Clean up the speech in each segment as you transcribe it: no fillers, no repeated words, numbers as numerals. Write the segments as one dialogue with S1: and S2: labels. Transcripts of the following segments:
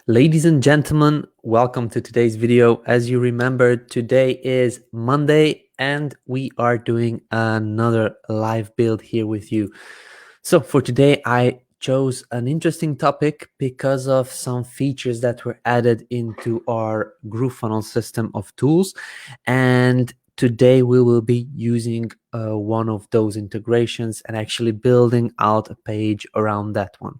S1: Ladies and gentlemen, welcome to today's video. As you remember, today is Monday and we are doing another live build here with you. So for today, I chose an interesting topic because of some features that were added into our GrooveFunnel system of tools. And today we will be using one of those integrations and actually building out a page around that one.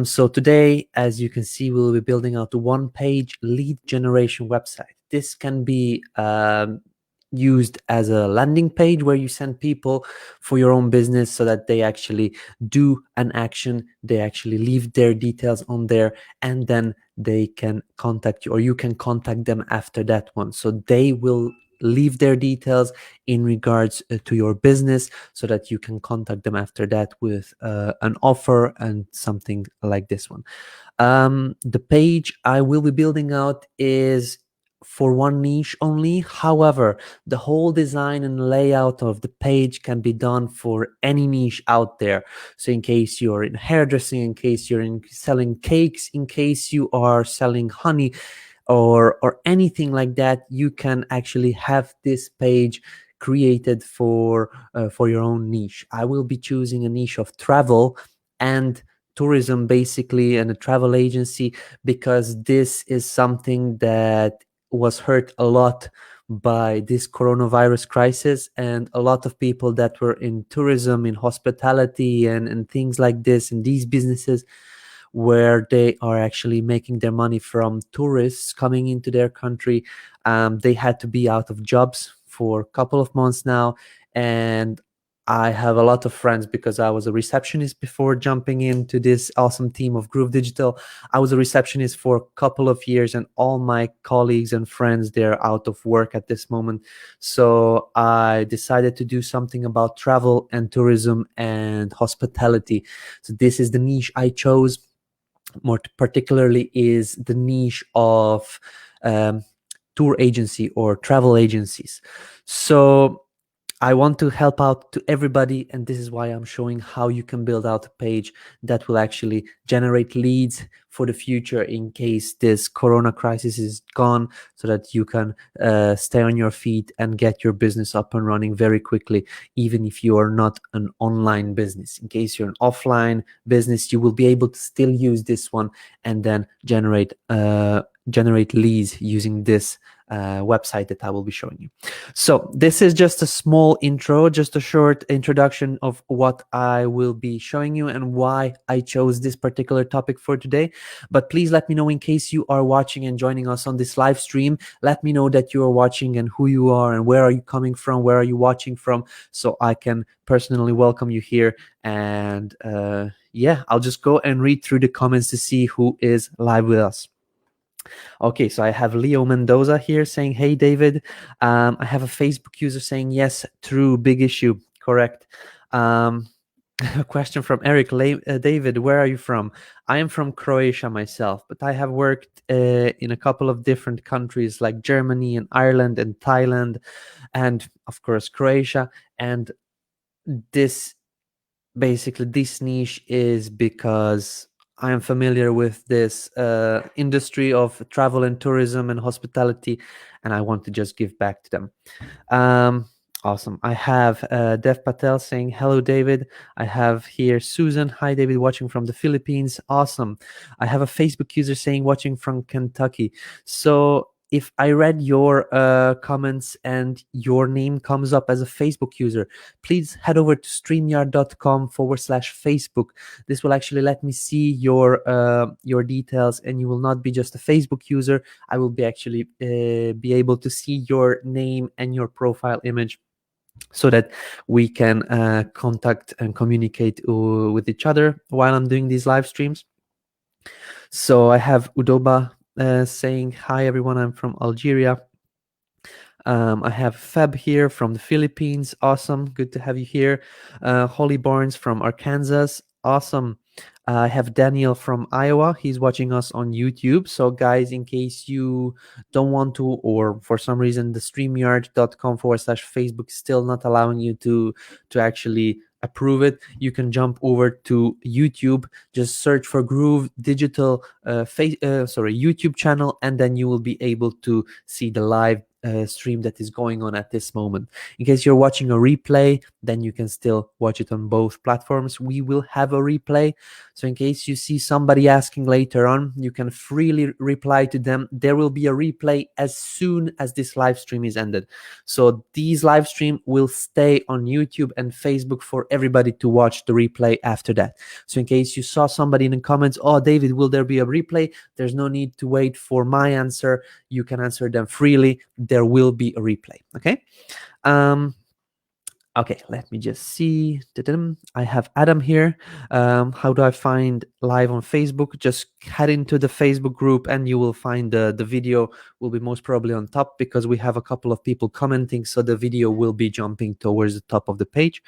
S1: So today, as you can see, we'll be building out a one-page lead generation website. This can be used as a landing page where you send people for your own business so that they actually do an action, they actually leave their details on there, and then they can contact you, or you can contact them after that one. So they will leave their details in regards to your business so that you can contact them after that with an offer and something like this one. The page I will be building out is for one niche only. However, the whole design and layout of the page can be done for any niche out there. So in case you're in hairdressing, in case you're in selling cakes, in case you are selling honey, or anything like that, you can actually have this page created for your own niche. I will be choosing a niche of travel and tourism, basically, and a travel agency, because this is something that was hurt a lot by this coronavirus crisis, and a lot of people that were in tourism, in hospitality, and things like this, and these businesses where they are actually making their money from tourists coming into their country. They had to be out of jobs for a couple of months now. And I have a lot of friends, because I was a receptionist before jumping into this awesome team of Groove Digital. I was a receptionist for a couple of years, and all my colleagues and friends, they're out of work at this moment. So I decided to do something about travel and tourism and hospitality. So this is the niche I chose. More particularly is the niche of tour agency or travel agencies. So I want to help out to everybody, and this is why I'm showing how you can build out a page that will actually generate leads for the future in case this corona crisis is gone, so that you can stay on your feet and get your business up and running very quickly, even if you are not an online business. In case you're an offline business, you will be able to still use this one and then generate leads using this website that I will be showing you. So this is just a small intro, just a short introduction of what I will be showing you and why I chose this particular topic for today. But please let me know, in case you are watching and joining us on this live stream, let me know that you are watching and who you are and where are you coming from, where are you watching from, so I can personally welcome you here. And yeah, I'll just go and read through the comments to see who is live with us. Okay, so I have Leo Mendoza here saying, hey, David. I have a Facebook user saying, yes, true, big issue, correct. A question from Eric. David, where are you from? I am from Croatia myself, but I have worked in a couple of different countries like Germany and Ireland and Thailand and, of course, Croatia. And this niche is because I am familiar with this industry of travel and tourism and hospitality, and I want to just give back to them. Awesome. I have Dev Patel saying, hello, David. I have here Susan. Hi, David, watching from the Philippines. Awesome. I have a Facebook user saying, watching from Kentucky. So if I read your comments and your name comes up as a Facebook user, please head over to streamyard.com/Facebook. This will actually let me see your details, and you will not be just a Facebook user. I will be actually be able to see your name and your profile image, so that we can contact and communicate with each other while I'm doing these live streams. So I have Udoba saying, hi, everyone, I'm from Algeria. I have Feb here from the Philippines. Awesome. Good to have you here. Holly Barnes from Arkansas. Awesome. I have Daniel from Iowa. He's watching us on YouTube. So guys, in case you don't want to, or for some reason the streamyard.com/Facebook is still not allowing you to actually approve it, you can jump over to YouTube, just search for Groove Digital YouTube channel, and then you will be able to see the live stream that is going on at this moment. In case you're watching a replay, then you can still watch it on both platforms. We will have a replay, so in case you see somebody asking later on, you can freely reply to them. There will be a replay as soon as this live stream is ended. So these live stream will stay on YouTube and Facebook for everybody to watch the replay after that. So in case you saw somebody in the comments, oh, David, will there be a replay? There's no need to wait for my answer. You can answer them freely. There will be a replay. Okay. Okay, let me just see. I have Adam here. How do I find live on Facebook? Just head into the Facebook group and you will find the video will be most probably on top because we have a couple of people commenting. So the video will be jumping towards the top of the page.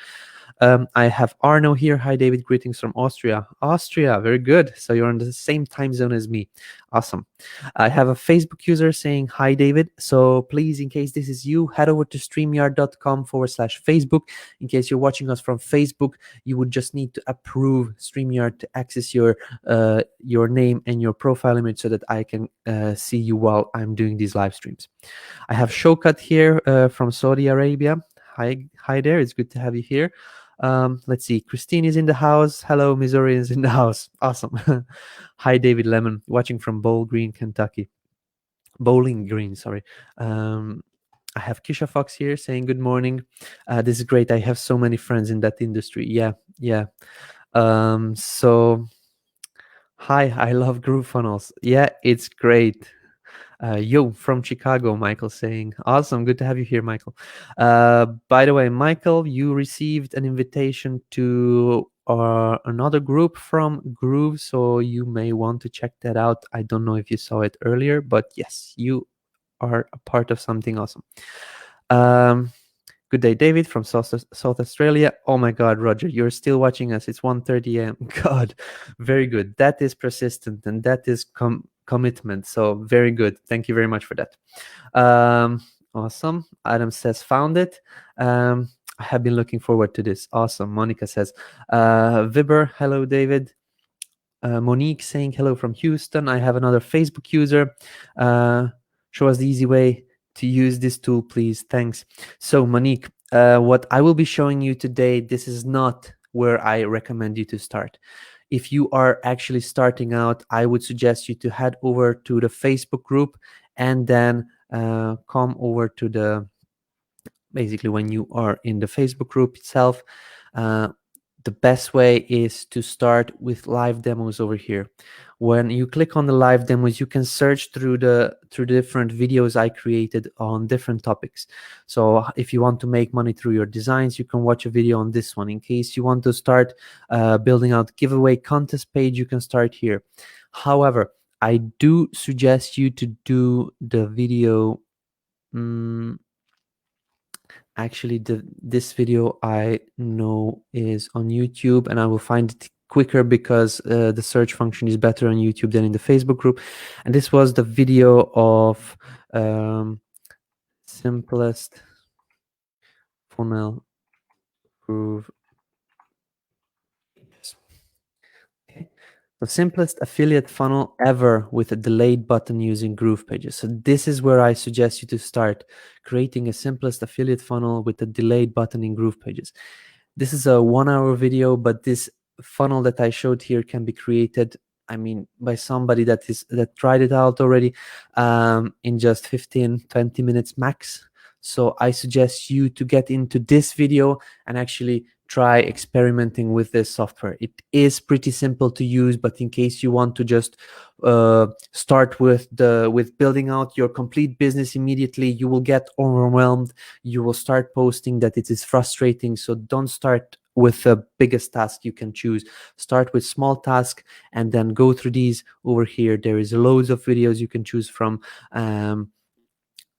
S1: I have Arno here. Hi, David. Greetings from Austria. Austria, very good. So you're on the same time zone as me. Awesome. I have a Facebook user saying, hi, David. So please, in case this is you, head over to streamyard.com/Facebook. In case you're watching us from Facebook, you would just need to approve StreamYard to access your name and your profile image so that I can see you while I'm doing these live streams. I have Showkat here from Saudi Arabia. Hi there. It's good to have you here. Let's see. Christine is in the house. Hello, Missouri is in the house. Awesome. Hi, David Lemon, watching from Bowling Green, Kentucky. Bowling Green, sorry. I have Kisha Fox here saying good morning. This is great. I have so many friends in that industry. Yeah. So, hi, I love Groove Funnels. Yeah, it's great. Yo, from Chicago, Michael saying, awesome, good to have you here, Michael. By the way, Michael, you received an invitation to another group from Groove, so you may want to check that out. I don't know if you saw it earlier, but yes, you are a part of something awesome. Good day, David from South Australia. Oh my God, Roger, you're still watching us. It's 1:30 a.m. God, very good. That is persistent and that is commitment. So very good. Thank you very much for that. Awesome. Adam says, found it. I have been looking forward to this. Awesome. Monica says, Viber, hello, David. Monique saying hello from Houston. I have another Facebook user. Show us the easy way to use this tool, please. Thanks. So Monique, what I will be showing you today, this is not where I recommend you to start. If you are actually starting out, I would suggest you to head over to the Facebook group and then come over to the, basically when you are in the Facebook group itself, the best way is to start with live demos over here. When you click on the live demos, you can search through the different videos I created on different topics. So if you want to make money through your designs, you can watch a video on this one. In case you want to start building out giveaway contest page, you can start here. However, I do suggest you to do the video. Actually, this video I know is on YouTube, and I will find it quicker because the search function is better on YouTube than in the Facebook group. And this was the video of simplest funnel groove. Okay. The simplest affiliate funnel ever with a delayed button using Groove Pages. So this is where I suggest you to start creating a simplest affiliate funnel with a delayed button in Groove Pages. This is a 1-hour video, but this funnel that I showed here can be created, I mean, by somebody that tried it out already in just 15-20 minutes max. So I suggest you to get into this video and actually try experimenting with this software. It is pretty simple to use, but in case you want to just start with building out your complete business immediately, you will get overwhelmed. You will start posting that it is frustrating. So don't start with the biggest task you can choose. Start with small task and then go through these over here. There is loads of videos you can choose from.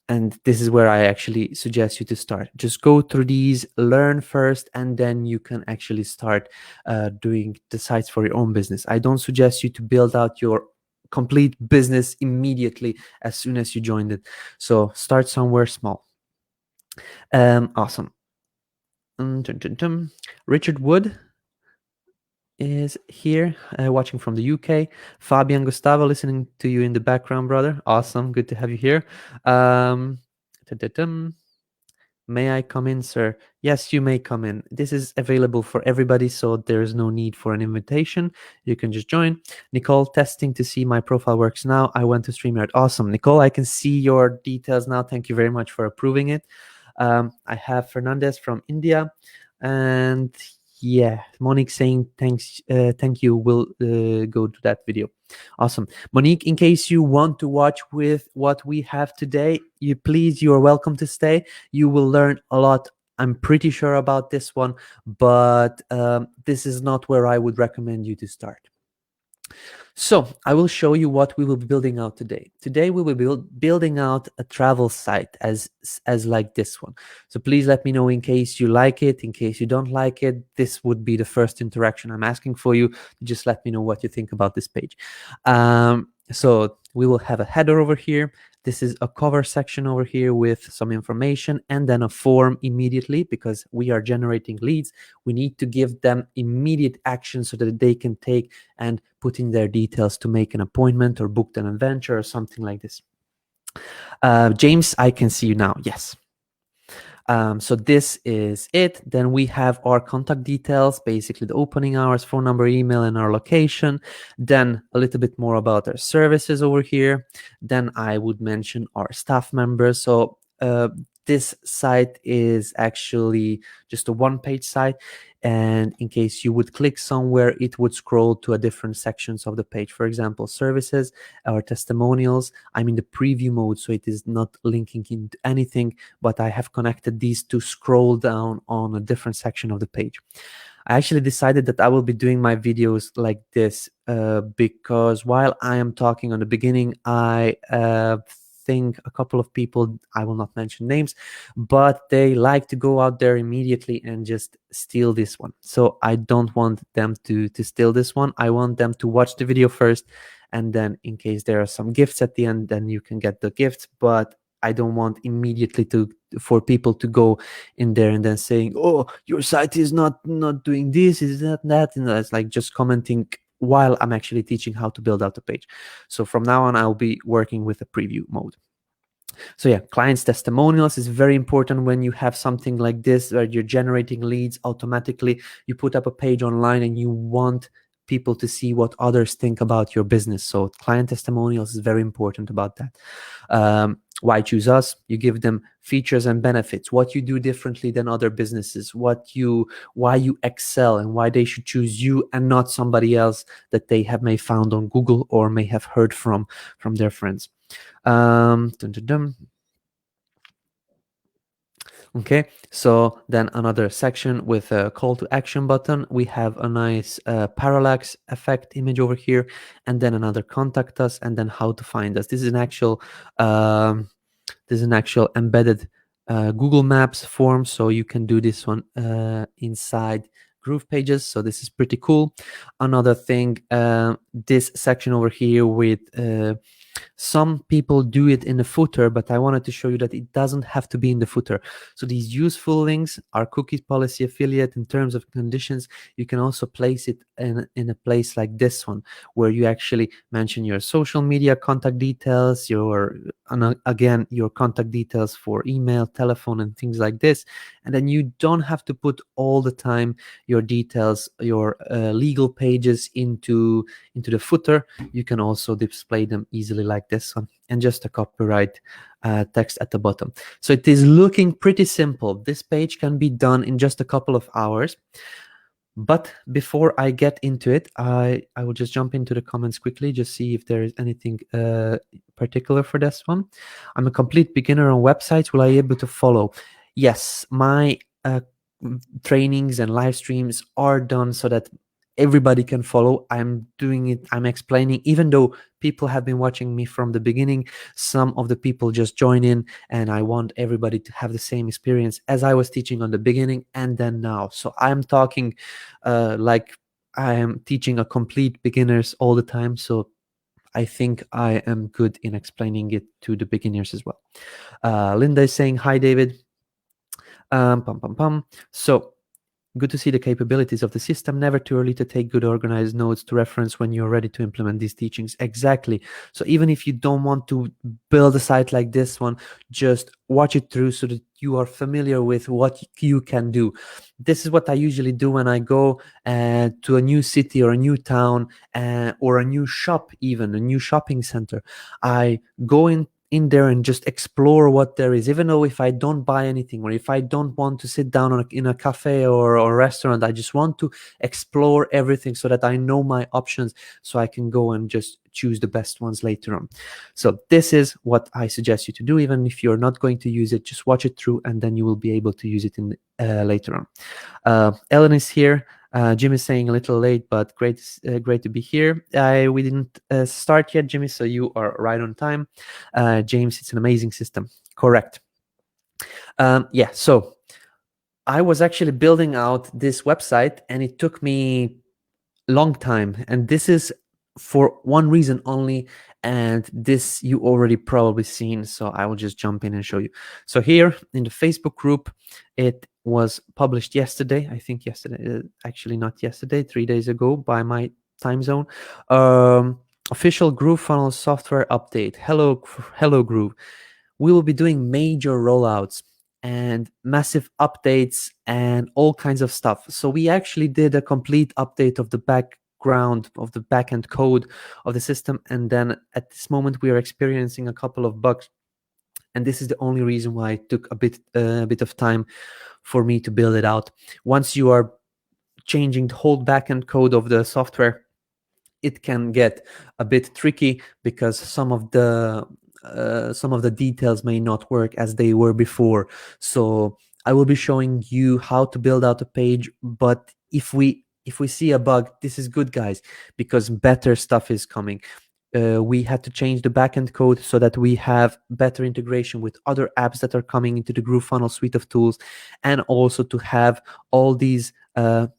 S1: And this is where I actually suggest you to start. Just go through these, learn first, and then you can actually start doing the sites for your own business. I don't suggest you to build out your complete business immediately as soon as you joined it. So start somewhere small. Awesome. Richard Wood is here, watching from the UK. Fabian Gustavo, listening to you in the background, brother. Awesome, good to have you here. Um, May I come in, sir? Yes, you may come in. This is available for everybody, so there is no need for an invitation. You can just join. Nicole, testing to see my profile works now. I went to StreamYard. Awesome. Nicole, I can see your details now. Thank you very much for approving it. I have Fernandez from India. And yeah, Monique saying thanks, thank you. We'll go to that video. Awesome. Monique, in case you want to watch with what we have today, you are welcome to stay. You will learn a lot. I'm pretty sure about this one, but this is not where I would recommend you to start. So I will show you what we will be building out today. Today we will be building out a travel site as like this one. So please let me know in case you like it, in case you don't like it. This would be the first interaction I'm asking for you. Just let me know what you think about this page. So we will have a header over here. This is a cover section over here with some information, and then a form immediately, because we are generating leads. We need to give them immediate action so that they can take and put in their details to make an appointment or book an adventure or something like this. James, I can see you now. Yes. So this is it. Then we have our contact details, basically the opening hours, phone number, email, and our location. Then a little bit more about our services over here. Then I would mention our staff members. So this site is actually just a one-page site. And in case you would click somewhere, it would scroll to a different sections of the page. For example, services or testimonials. I'm in the preview mode, so it is not linking into anything, but I have connected these to scroll down on a different section of the page. I actually decided that I will be doing my videos like this because while I am talking on the beginning, I think a couple of people, I will not mention names, but they like to go out there immediately and just steal this one. So I don't want them to steal this one. I want them to watch the video first, and then in case there are some gifts at the end, then you can get the gifts. But I don't want immediately for people to go in there and then saying, "Oh, your site is not doing this, is that that," and it's like just commenting while I'm actually teaching how to build out the page. So from now on, I'll be working with a preview mode. So yeah, clients testimonials is very important when you have something like this where you're generating leads automatically. You put up a page online and you want people to see what others think about your business. So client testimonials is very important about that. Why choose us? You give them features and benefits, what you do differently than other businesses, why you excel, and why they should choose you and not somebody else that they may found on Google or may have heard from their friends. Okay, so then another section with a call to action button. We have a nice parallax effect image over here, and then another contact us, and then how to find us. This is an actual embedded Google Maps form, so you can do this one inside Groove Pages. So this is pretty cool. Another thing, this section over here with some people do it in the footer, but I wanted to show you that it doesn't have to be in the footer. So these useful links are cookies policy affiliate in terms of conditions. You can also place it in a place like this one, where you actually mention your social media contact details, your contact details for email, telephone, and things like this. And then you don't have to put all the time your details, your legal pages into the footer. You can also display them easily like this one, and just a copyright text at the bottom. So it is looking pretty simple. This page can be done in just a couple of hours. But before I get into it, I will just jump into the comments quickly, just see if there is anything particular for this one. I'm a complete beginner on websites. Will I be able to follow? Yes, my trainings and live streams are done so that everybody can follow. I'm doing it, I'm explaining, even though people have been watching me from the beginning, some of the people just join in, and I want everybody to have the same experience as I was teaching on the beginning and then now. So I'm talking like I am teaching a complete beginners all the time. So I think I am good in explaining it to the beginners as well. Linda is saying, hi, David. So good to see the capabilities of the system. Never too early to take good organized notes to reference when you're ready to implement these teachings. Exactly. So even if you don't want to build a site like this one, just watch it through so that you are familiar with what you can do. This is what I usually do when I go to a new city or a new town or a new shop, even a new shopping center. I go in there and just explore what there is, even though if I don't buy anything or if I don't want to sit down in a cafe or restaurant, I just want to explore everything so that I know my options, so I can go and just choose the best ones later on. So this is what I suggest you to do. Even if you're not going to use it, just watch it through and then you will be able to use it in later on. Ellen is here. Jim is saying a little late, but great to be here. We didn't start yet, Jimmy, so you are right on time. James, it's an amazing system. Correct. Yeah, so I was actually building out this website and it took me a long time. And this is for one reason only. And this you already probably seen. So I will just jump in and show you. So here in the Facebook group, it was published yesterday. I think yesterday, actually not yesterday, 3 days ago by my time zone. Official GrooveFunnels software update. Hello Groove. We will be doing major rollouts and massive updates and all kinds of stuff. So we actually did a complete update of the background of the backend code of the system, and then at this moment we are experiencing a couple of bugs, and this is the only reason why it took a bit of time for me to build it out. Once you are changing the whole backend code of the software, it can get a bit tricky because some of the details may not work as they were before. So I will be showing you how to build out a page, but if we see a bug, this is good, guys, because better stuff is coming. We had to change the backend code so that we have better integration with other apps that are coming into the GrooveFunnels suite of tools, and also to have all these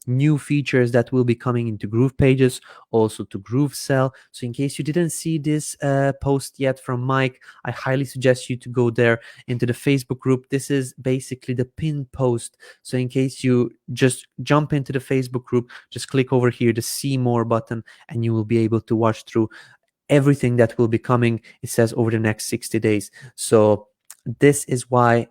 S1: new features that will be coming into Groove Pages, also to GrooveSell. So in case you didn't see this post yet from Mike, I highly suggest you to go there into the Facebook group. This is basically the pinned post. So in case you just jump into the Facebook group, just click over here, the see more button, and you will be able to watch through everything that will be coming, it says, over the next 60 days. So this is why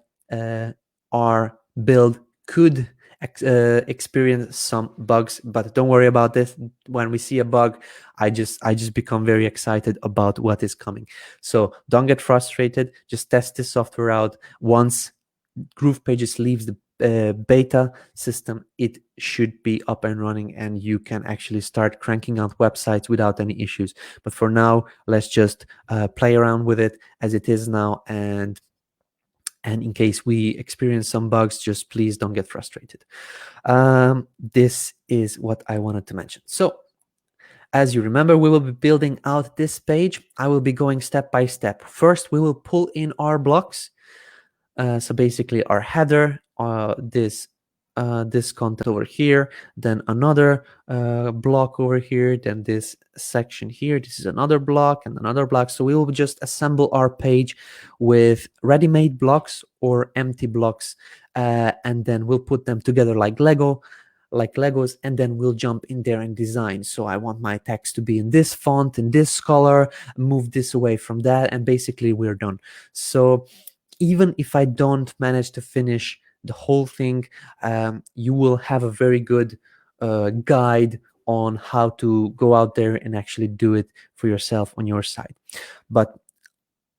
S1: our build could experience some bugs, but don't worry about this. When we see a bug, I just become very excited about what is coming. So don't get frustrated, just test this software out. Once Groove Pages leaves the beta system, it should be up and running and you can actually start cranking out websites without any issues. But for now, let's just play around with it as it is now, and in case we experience some bugs, just please don't get frustrated. This is what I wanted to mention. So as you remember, we will be building out this page. I will be going step by step. First, we will pull in our blocks. So basically our header, this content over here, then another block over here, then this section here, this is another block and another block. So we will just assemble our page with ready-made blocks or empty blocks, and then we'll put them together like Legos, and then we'll jump in there and design. So I want my text to be in this font, in this color, move this away from that, and basically we're done. So even if I don't manage to finish the whole thing, you will have a very good guide on how to go out there and actually do it for yourself on your side. But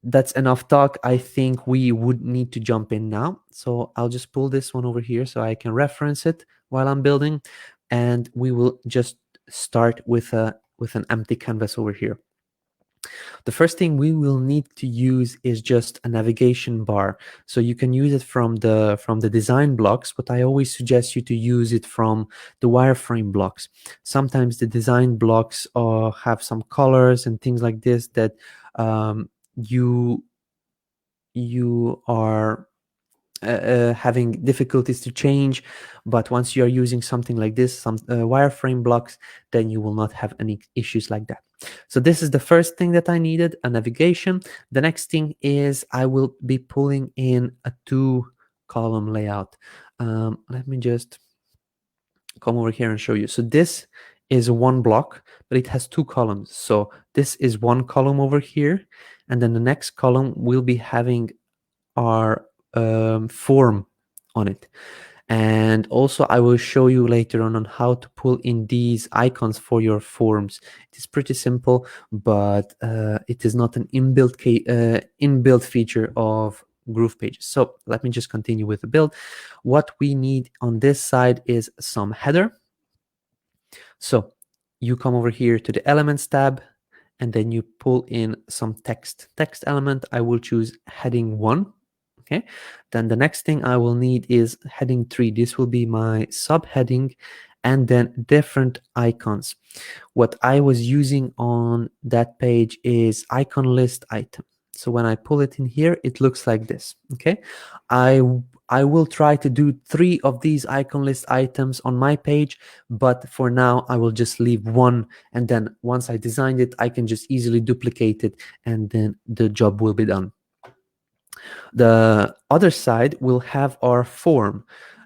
S1: that's enough talk. I think we would need to jump in now. So I'll just pull this one over here so I can reference it while I'm building, and we will just start with an empty canvas over here. The first thing we will need to use is just a navigation bar. So you can use it from the design blocks, but I always suggest you to use it from the wireframe blocks. Sometimes the design blocks have some colors and things like this that you are having difficulties to change, but once you are using something like this, some wireframe blocks, then you will not have any issues like that. So this is the first thing that I needed, a navigation. The next thing is I will be pulling in a 2 column layout. Let me just come over here and show you. So this is one block, but it has two columns. So this is one column over here, and then the next column will be having our form on it. And also I will show you later on how to pull in these icons for your forms. It is pretty simple, but it is not an inbuilt feature of Groove Pages. So let me just continue with the build. What we need on this side is some header. So you come over here to the Elements tab, and then you pull in some text element. I will choose heading 1. Okay, then the next thing I will need is heading 3. This will be my subheading, and then different icons. What I was using on that page is icon list item. So when I pull it in here, it looks like this. Okay, I will try to do 3 of these icon list items on my page, but for now I will just leave 1, and then once I designed it, I can just easily duplicate it, and then the job will be done. The other side will have our form,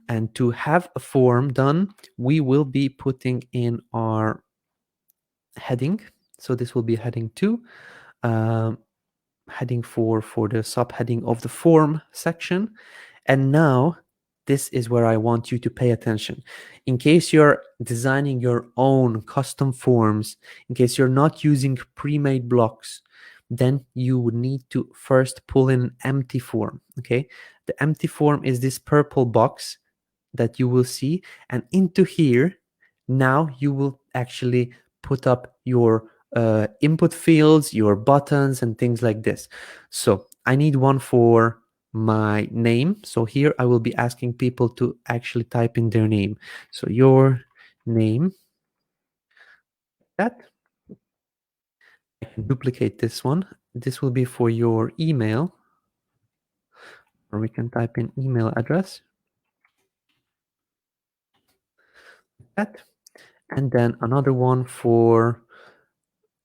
S1: and to have a form done, we will be putting in our heading. So this will be heading 2, heading 4 for the subheading of the form section. And now this is where I want you to pay attention. In case you're designing your own custom forms, in case you're not using pre-made blocks, then you would need to first pull in an empty form. Okay, the empty form is this purple box that you will see, and into here now you will actually put up your input fields, your buttons, and things like this. So I need one for my name. So here I will be asking people to actually type in their name. So your name, that. I can duplicate this one. This will be for your email, or we can type in email address, that. And then another one for,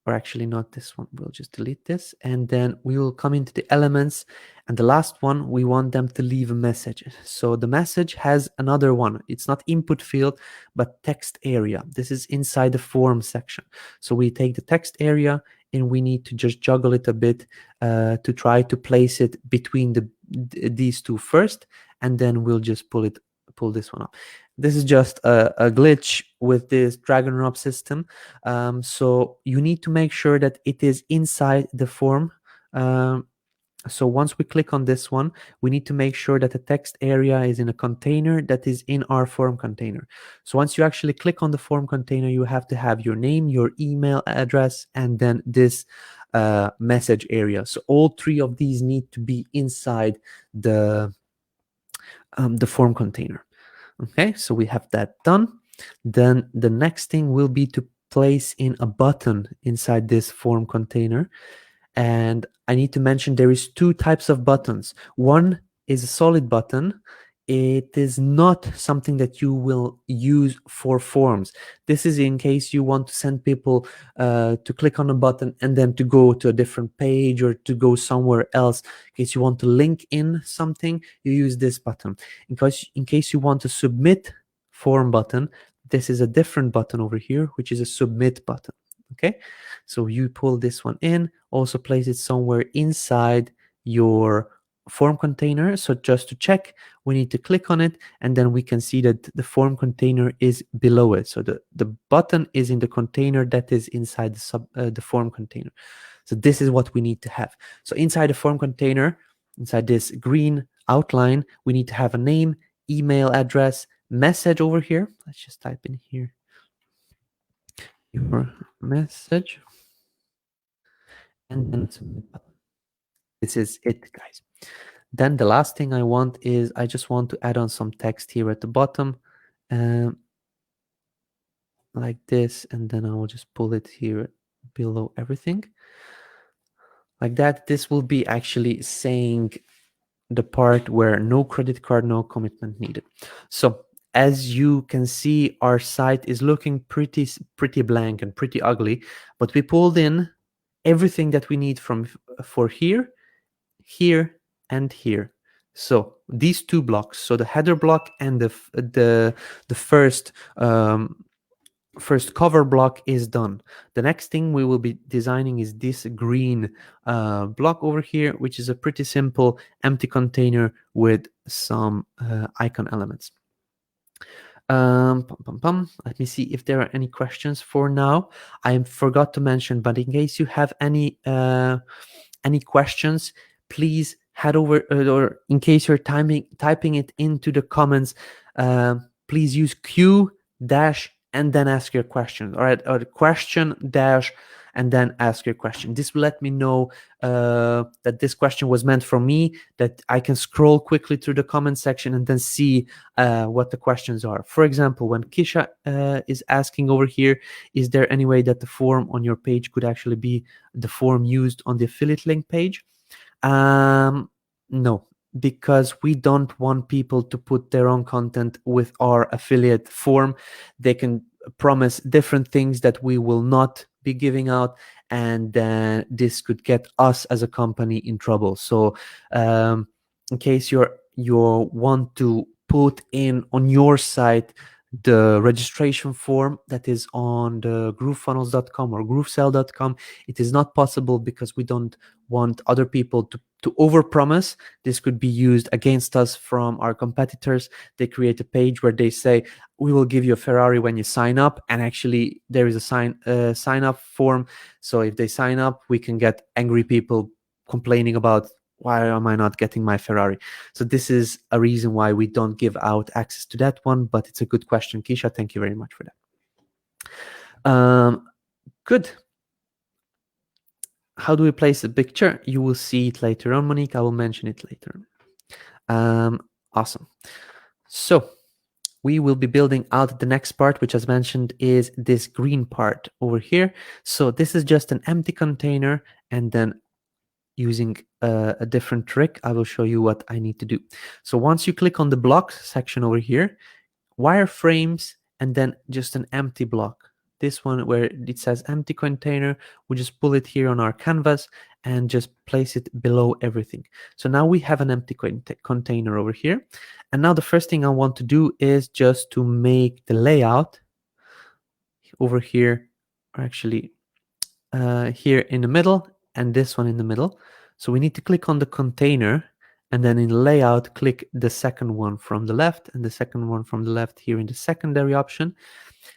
S1: or actually not this one, we'll just delete this, and then we will come into the elements, and the last one, we want them to leave a message. So the message has another one. It's not input field, but text area. This is inside the form section. So we take the text area, and we need to just juggle it a bit to try to place it between these two first, and then we'll just pull this one up. This is just a glitch with this drag and drop system. So you need to make sure that it is inside the form. So once we click on this one, we need to make sure that the text area is in a container that is in our form container. So once you actually click on the form container, you have to have your name, your email address, and then this message area. So all 3 of these need to be inside the form container. Okay, so we have that done. Then the next thing will be to place in a button inside this form container. And I need to mention there is 2 types of buttons. One is a solid button. It is not something that you will use for forms. This is in case you want to send people to click on a button and then to go to a different page or to go somewhere else. In case you want to link in something, you use this button. In case you want to submit form button, this is a different button over here, which is a submit button. Okay, so you pull this one in, also place it somewhere inside your form container. So just to check, we need to click on it, and then we can see that the form container is below it. So the button is in the container that is inside the form container. So this is what we need to have. So inside the form container, inside this green outline, we need to have a name, email address, message over here. Let's just type in here your message, and then submit button. This is it, guys. Then the last thing I want is I just want to add on some text here at the bottom, like this, and then I will just pull it here below everything like that. This will be actually saying the part where no credit card, no commitment needed. So as you can see, our site is looking pretty blank and pretty ugly, but we pulled in everything that we need for here, and here. So these two blocks, so the header block and the first cover block is done. The next thing we will be designing is this green block over here, which is a pretty simple empty container with some icon elements. Let me see if there are any questions for now. I forgot to mention, but in case you have any questions, please head over, or in case you're typing it into the comments, please use Q dash and then ask your question. All right, or question dash and then ask your question. This will let me know that this question was meant for me, that I can scroll quickly through the comment section and then see what the questions are. For example, when Kisha is asking over here, is there any way that the form on your page could actually be the form used on the affiliate link page? No, because we don't want people to put their own content with our affiliate form. They can promise different things that we will not be giving out, and then this could get us as a company in trouble. So in case you want to put in on your site the registration form that is on the groovefunnels.com or groovesell.com, it is not possible, because we don't want other people to overpromise. This could be used against us from our competitors. They create a page where they say, we will give you a Ferrari when you sign up, and actually there is a sign up form. So if they sign up, we can get angry people complaining about, why am I not getting my Ferrari? So this is a reason why we don't give out access to that one, but it's a good question, Kisha. Thank you very much for that. Good. How do we place the picture? You will see it later on, Monique. I will mention it later. Awesome. So we will be building out the next part, which, as mentioned, is this green part over here. So this is just an empty container, and then using a different trick, I will show you what I need to do. So once you click on the blocks section over here, wireframes, and then just an empty block. This one where it says empty container, we just pull it here on our canvas and just place it below everything. So now we have an empty container over here. And now the first thing I want to do is just to make the layout over here, or actually here in the middle, and this one in the middle. So we need to click on the container, and then in layout, click the second one from the left and the second one from the left here in the secondary option.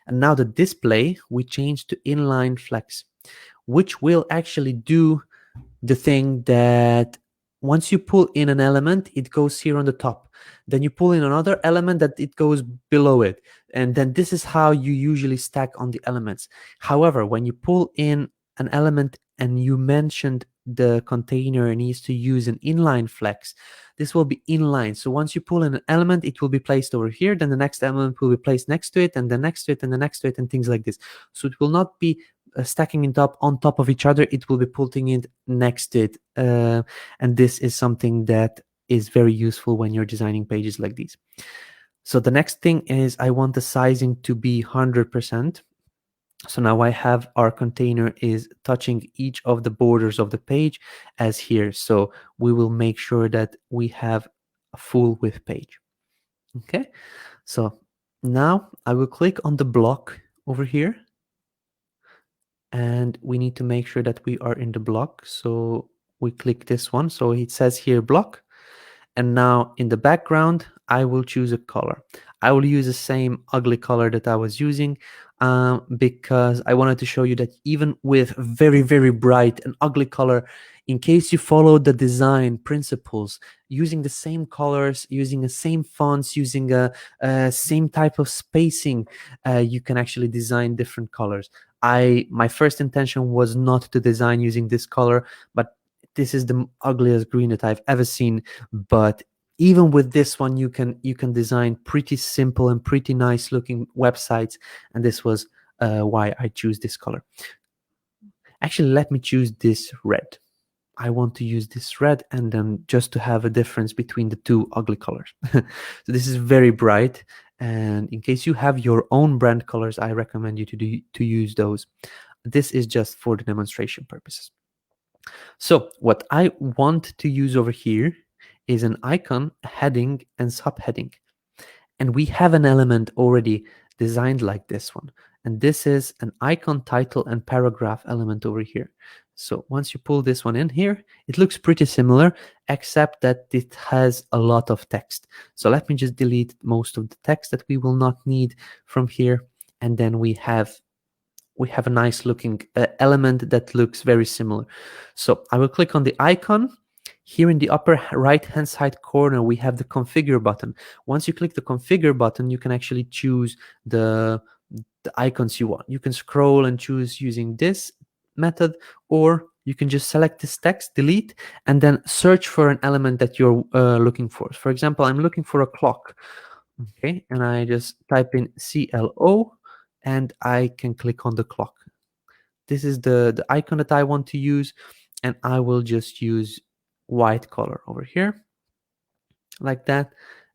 S1: And now the display, we change to inline flex, which will actually do the thing that once you pull in an element, it goes here on the top. Then you pull in another element, that it goes below it. And then this is how you usually stack on the elements. However, when you pull in an element and you mentioned the container needs to use an inline flex, this will be inline. So once you pull in an element, it will be placed over here. Then the next element will be placed next to it, and the next to it, and the next to it, and things like this. So it will not be stacking it up on top of each other. It will be putting it next to it. And this is something that is very useful when you're designing pages like these. So the next thing is I want the sizing to be 100%. So now I have our container is touching each of the borders of the page as here. So we will make sure that we have a full width page. Okay. So now I will click on the block over here, and we need to make sure that we are in the block. So we click this one. So it says here block. And now in the background, I will choose a color. I will use the same ugly color that I was using because I wanted to show you that even with very, very bright and ugly color, in case you follow the design principles, using the same colors, using the same fonts, using a same type of spacing, you can actually design different colors. My first intention was not to design using this color, but this is the ugliest green that I've ever seen. But even with this one, you can design pretty simple and pretty nice looking websites. And this was why I choose this color. Actually, let me choose this red. I want to use this red, and then just to have a difference between the two ugly colors. So this is very bright. And in case you have your own brand colors, I recommend you to use those. This is just for the demonstration purposes. So what I want to use over here is an icon, a heading, and subheading. And we have an element already designed like this one. And this is an icon, title, and paragraph element over here. So once you pull this one in here, it looks pretty similar, except that it has a lot of text. So let me just delete most of the text that we will not need from here. And then we have a nice looking element that looks very similar. So I will click on the icon. Here in the upper right hand side corner, we have the configure button. Once you click the configure button, you can actually choose the icons you want. You can scroll and choose using this method, or you can just select this text, delete, and then search for an element that you're looking for. For example, I'm looking for a clock. Okay, and I just type in CLO and I can click on the clock. This is the icon that I want to use, and I will just use white color over here like that,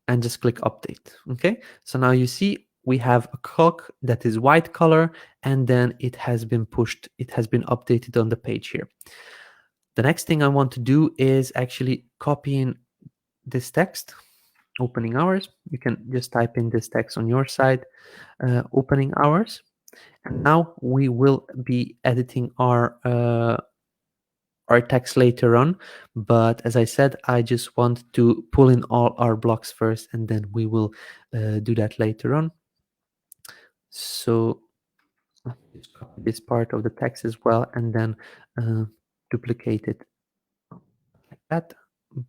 S1: and just click update. Okay, so now you see we have a clock that is white color, and then it has been pushed, it has been updated on the page here. The next thing I want to do is actually copy in this text, opening hours. You can just type in this text on your side, opening hours. And now we will be editing our text later on, but as I said, I just want to pull in all our blocks first, and then we will do that later on. So just copy this part of the text as well, and then duplicate it like that.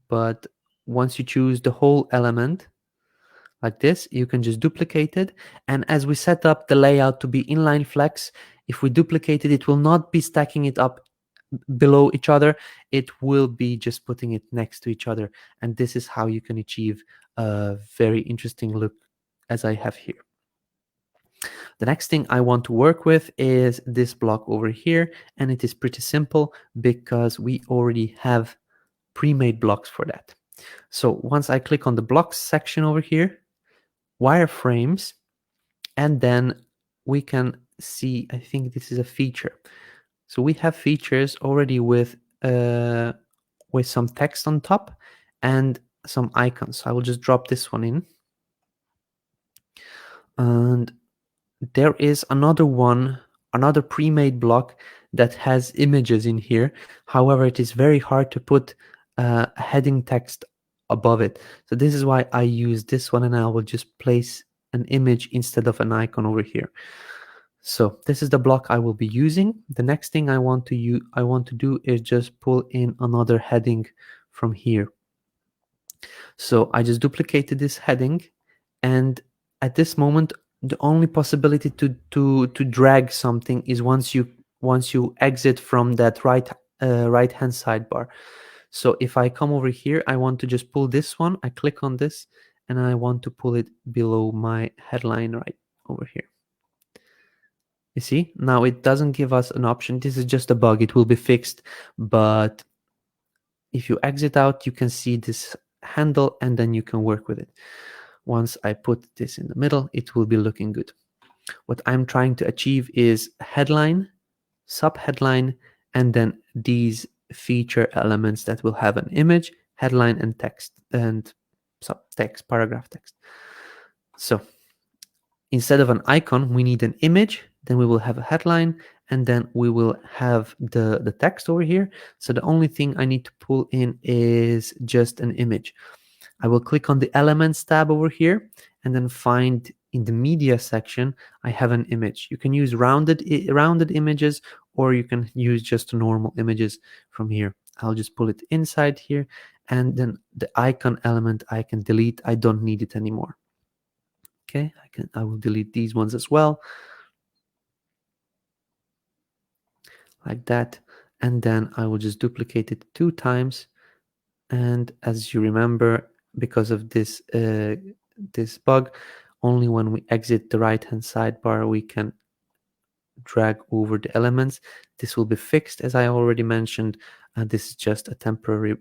S1: But once you choose the whole element like this, you can just duplicate it. And as we set up the layout to be inline flex, if we duplicate it, it will not be stacking it up below each other. It will be just putting it next to each other. And this is how you can achieve a very interesting look as I have here. The next thing I want to work with is this block over here. And it is pretty simple because we already have pre-made blocks for that. So once I click on the blocks section over here, wireframes, and then we can see, I think this is a feature. So we have features already with some text on top and some icons. So I will just drop this one in. And there is another one, another pre-made block that has images in here. However, it is very hard to put heading text above it. So this is why I use this one, and I will just place an image instead of an icon over here. So this is the block I will be using. The next thing I want to do is just pull in another heading from here. So I just duplicated this heading, and at this moment, the only possibility to drag something is once you exit from that right hand sidebar. So if I come over here, I want to just pull this one. I click on this, and I want to pull it below my headline right over here. You see, now it doesn't give us an option. This is just a bug. It will be fixed. But if you exit out, you can see this handle, and then you can work with it. Once I put this in the middle, it will be looking good. What I'm trying to achieve is headline, subheadline, and then these feature elements that will have an image, headline, and text, and subtext, paragraph text. So instead of an icon, we need an image. Then we will have a headline, and then we will have the text over here. So the only thing I need to pull in is just an image. I will click on the Elements tab over here, and then find in the Media section, I have an image. You can use rounded images, or you can use just normal images from here. I'll just pull it inside here, and then the icon element I can delete. I don't need it anymore. Okay, I will delete these ones as well, like that, and then I will just duplicate it 2 times. And as you remember, because of this this bug, only when we exit the right hand sidebar we can drag over the elements. This will be fixed, as I already mentioned. This is just a temporary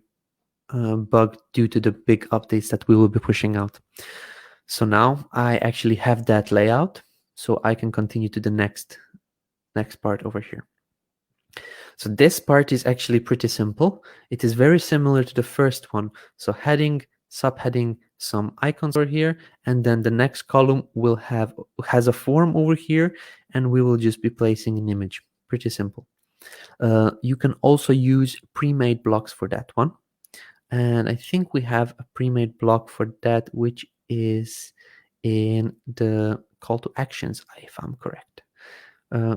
S1: bug due to the big updates that we will be pushing out. So now I actually have that layout, so I can continue to the next part over here. So this part is actually pretty simple. It is very similar to the first one. So heading, subheading, some icons over here, and then the next column has a form over here, and we will just be placing an image. Pretty simple. You can also use pre-made blocks for that one. And I think we have a pre-made block for that, which is in the call to actions, if I'm correct.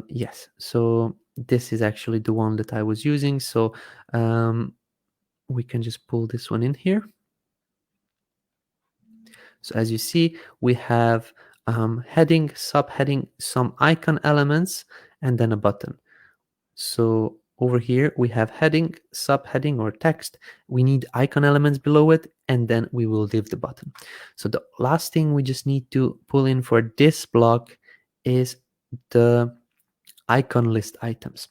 S1: Yes, so this is actually the one that I was using. So we can just pull this one in here. So as you see, we have heading, subheading, some icon elements, and then a button. So over here we have heading, subheading, or text. We need icon elements below it, and then we will leave the button. So the last thing we just need to pull in for this block is the icon list items.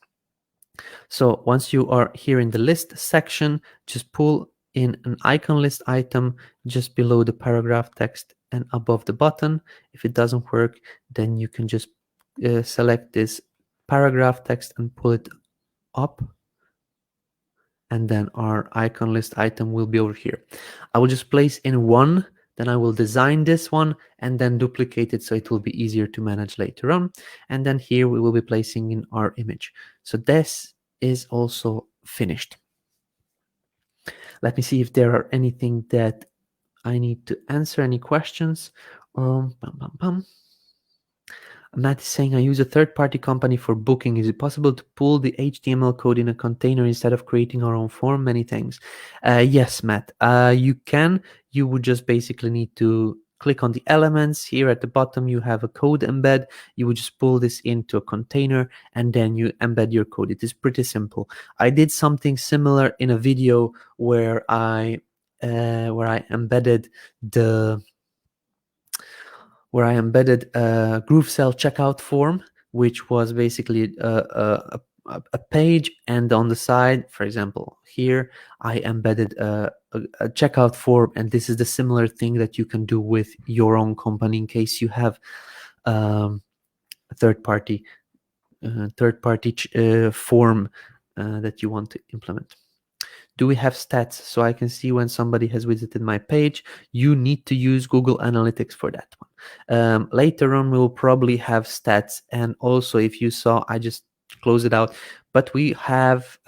S1: So once you are here in the list section, just pull in an icon list item just below the paragraph text and above the button. If it doesn't work, then you can just select this paragraph text and pull it up, and then our icon list item will be over here. I will just place in one, then I will design this one and then duplicate it so it will be easier to manage later on. And then here we will be placing in our image. So this is also finished. Let me see if there are anything that I need to answer, any questions. Bum, bum, bum. Matt is saying, I use a third-party company for booking. Is it possible to pull the HTML code in a container instead of creating our own form? Many thanks. Yes, Matt, you can. You would just basically need to click on the elements. Here at the bottom, you have a code embed. You would just pull this into a container, and then you embed your code. It is pretty simple. I did something similar in a video where I embedded the a GrooveCell checkout form, which was basically a page, and on the side, for example, here I embedded a checkout form, and this is the similar thing that you can do with your own company in case you have a third party form that you want to implement. Do we have stats so I can see when somebody has visited my page? You need to use Google Analytics for that one. Later on, we will probably have stats. And also, if you saw, I just close it out. But we have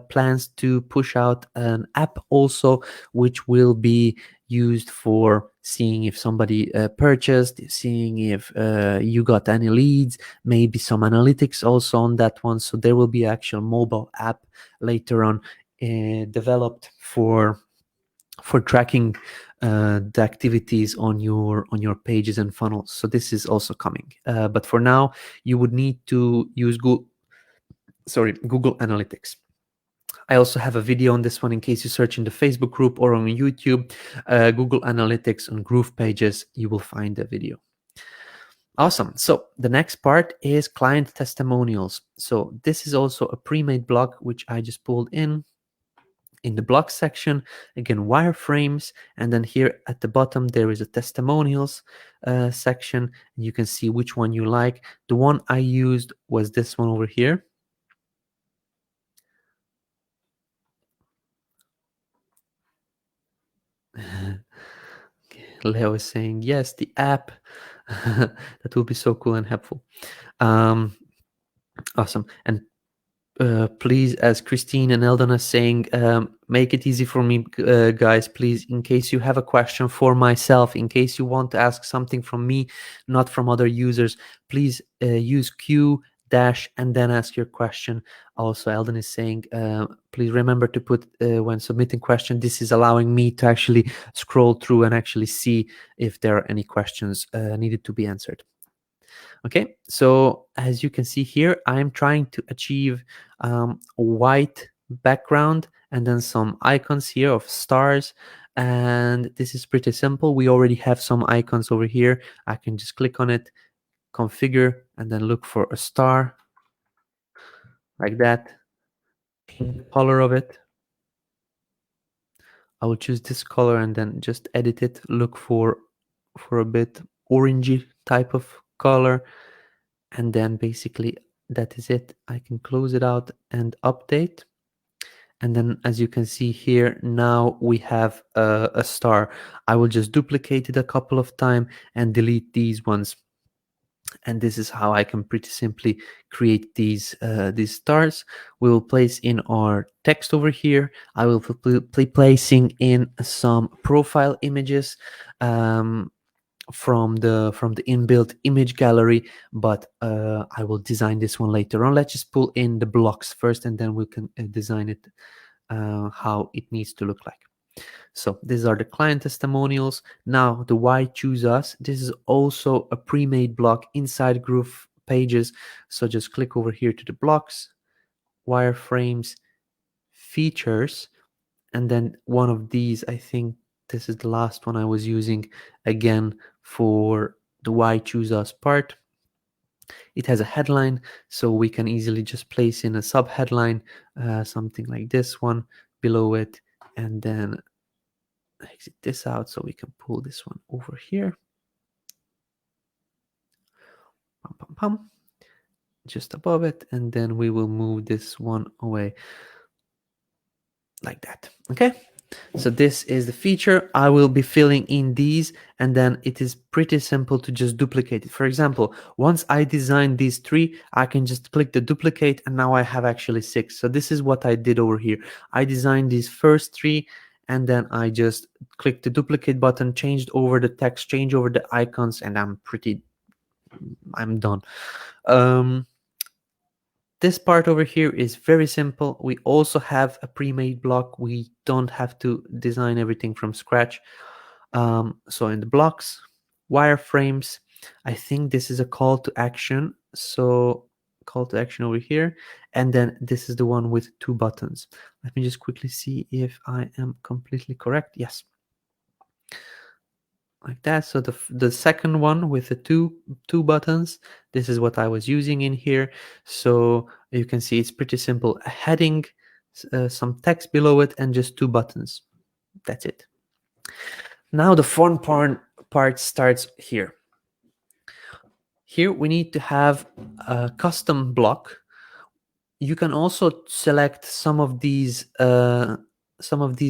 S1: plans to push out an app also, which will be used for seeing if somebody purchased, seeing if you got any leads, maybe some analytics also on that one. So there will be actual mobile app later on developed for tracking the activities on your pages and funnels. So this is also coming. But for now, you would need to use Google Analytics. I also have a video on this one in case you search in the Facebook group or on YouTube, Google Analytics on Groove pages, you will find the video. Awesome. So the next part is client testimonials. So this is also a pre-made block, which I just pulled in the block section. Again, wireframes, and then here at the bottom there is a testimonials section. You can see which one you like. The one I used was this one over here. Leo is saying yes, the app. That will be so cool and helpful. Awesome. And please, as Christine and Eldon are saying, make it easy for me, guys, please, in case you have a question for myself, in case you want to ask something from me, not from other users, please use Q dash and then ask your question. Also, Eldon is saying, please remember to put, when submitting question, this is allowing me to actually scroll through and actually see if there are any questions needed to be answered. Okay, so as you can see here, I'm trying to achieve a white background and then some icons here of stars. And this is pretty simple. We already have some icons over here. I can just click on it, configure, and then look for a star like that. The color of it, I will choose this color and then just edit it. Look for a bit orangey type of color, and then basically that is it. I can close it out and update. And then as you can see here, now we have a star. I will just duplicate it a couple of times and delete these ones. And this is how I can pretty simply create these stars. We will place in our text over here. I will be placing in some profile images from the inbuilt image gallery, but I will design this one later on. Let's just pull in the blocks first, and then we can design it how it needs to look like. So these are the client testimonials. Now the why choose us. This is also a pre-made block inside Groove Pages. So just click over here to the blocks, wireframes, features, and then one of these, I think this is the last one I was using again for the why choose us part. It has a headline, so we can easily just place in a sub headline, something like this one below it, and then exit this out so we can pull this one over here. Pum, pum, pum. Just above it, and then we will move this one away like that. Okay, so this is the feature. I will be filling in these, and then it is pretty simple to just duplicate it. For example, once I design these 3, I can just click the duplicate, and now I have actually 6. So this is what I did over here. I designed these first 3, and then I just clicked the duplicate button, changed over the text, changed over the icons, and I'm done. This part over here is very simple. We also have a pre-made block. We don't have to design everything from scratch. So in the blocks, wireframes, I think this is a call to action. So call to action over here. And then this is the one with 2 buttons. Let me just quickly see if I am completely correct. Yes. Like that. So the second one with the two buttons, this is what I was using in here. So you can see it's pretty simple. A heading, some text below it, and just 2 buttons. That's it. Now the fun part starts here. Here we need to have a custom block. You can also select some of these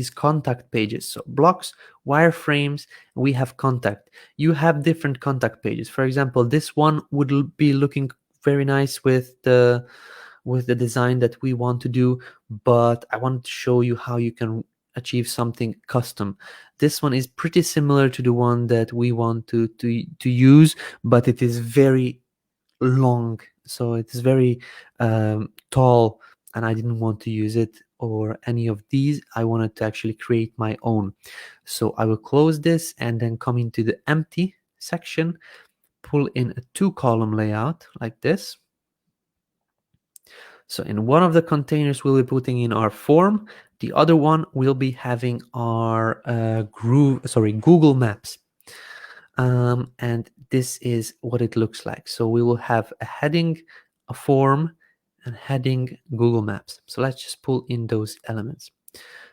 S1: contact pages. So blocks, wireframes, we have contact. You have different contact pages. For example, this one would be looking very nice with the design that we want to do, but I want to show you how you can achieve something custom. This one is pretty similar to the one that we want to use, but it is very long, so it's very tall, and I didn't want to use it or any of these. I wanted to actually create my own. So I will close this and then come into the empty section, pull in a 2-column layout like this. So in one of the containers, we'll be putting in our form. The other one will be having our Google Maps. And this is what it looks like. So we will have a heading, a form, and heading Google Maps. So let's just pull in those elements.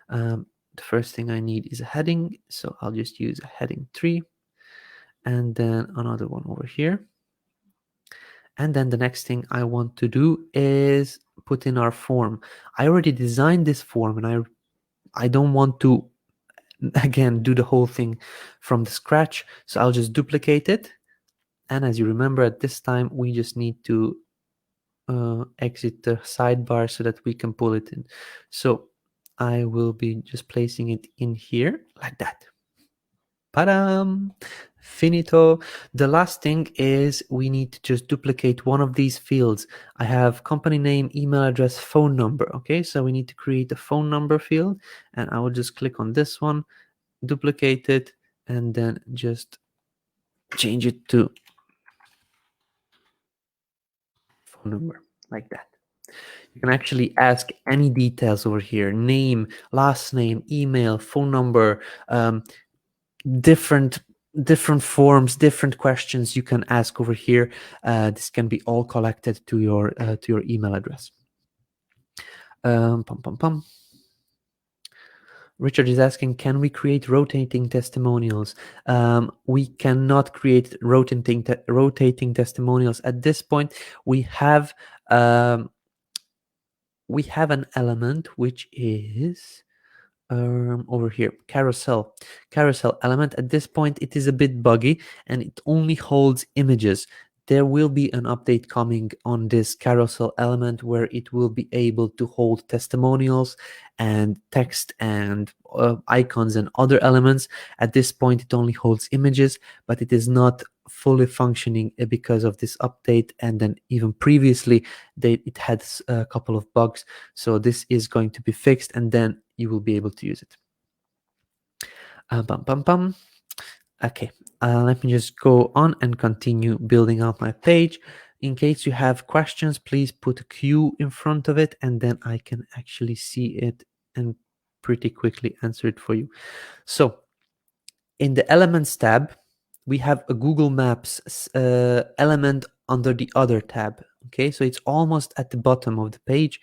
S1: The first thing I need is a heading. So I'll just use a heading 3, and then another one over here. And then the next thing I want to do is put in our form. I already designed this form, and I don't want to again do the whole thing from the scratch. So I'll just duplicate it. And as you remember, at this time, we just need to exit the sidebar so that we can pull it in. So I will be just placing it in here like that. Padam! Finito. The last thing is we need to just duplicate one of these fields. I have company name, email address, phone number. Okay, so we need to create a phone number field, and I will just click on this one, duplicate it, and then just change it to phone number like that. You can actually ask any details over here: name, last name, email, phone number, different forms, different questions you can ask over here. This can be all collected to your email address. Pum, pum, pum. Richard is asking, can we create rotating testimonials? We cannot create rotating testimonials at this point. We have Um, we have an element which is over here, carousel element. At this point it is a bit buggy and it only holds images. There will be an update coming on this carousel element where it will be able to hold testimonials and text and icons and other elements. At this point it only holds images, but it is not fully functioning because of this update, and then even previously it had a couple of bugs. So this is going to be fixed and then you will be able to use it. Bum, bum, bum. Okay, let me just go on and continue building out my page. In case you have questions, please put a Q in front of it and then I can actually see it and pretty quickly answer it for you. So in the Elements tab, we have a Google Maps element under the Other tab. Okay, so it's almost at the bottom of the page.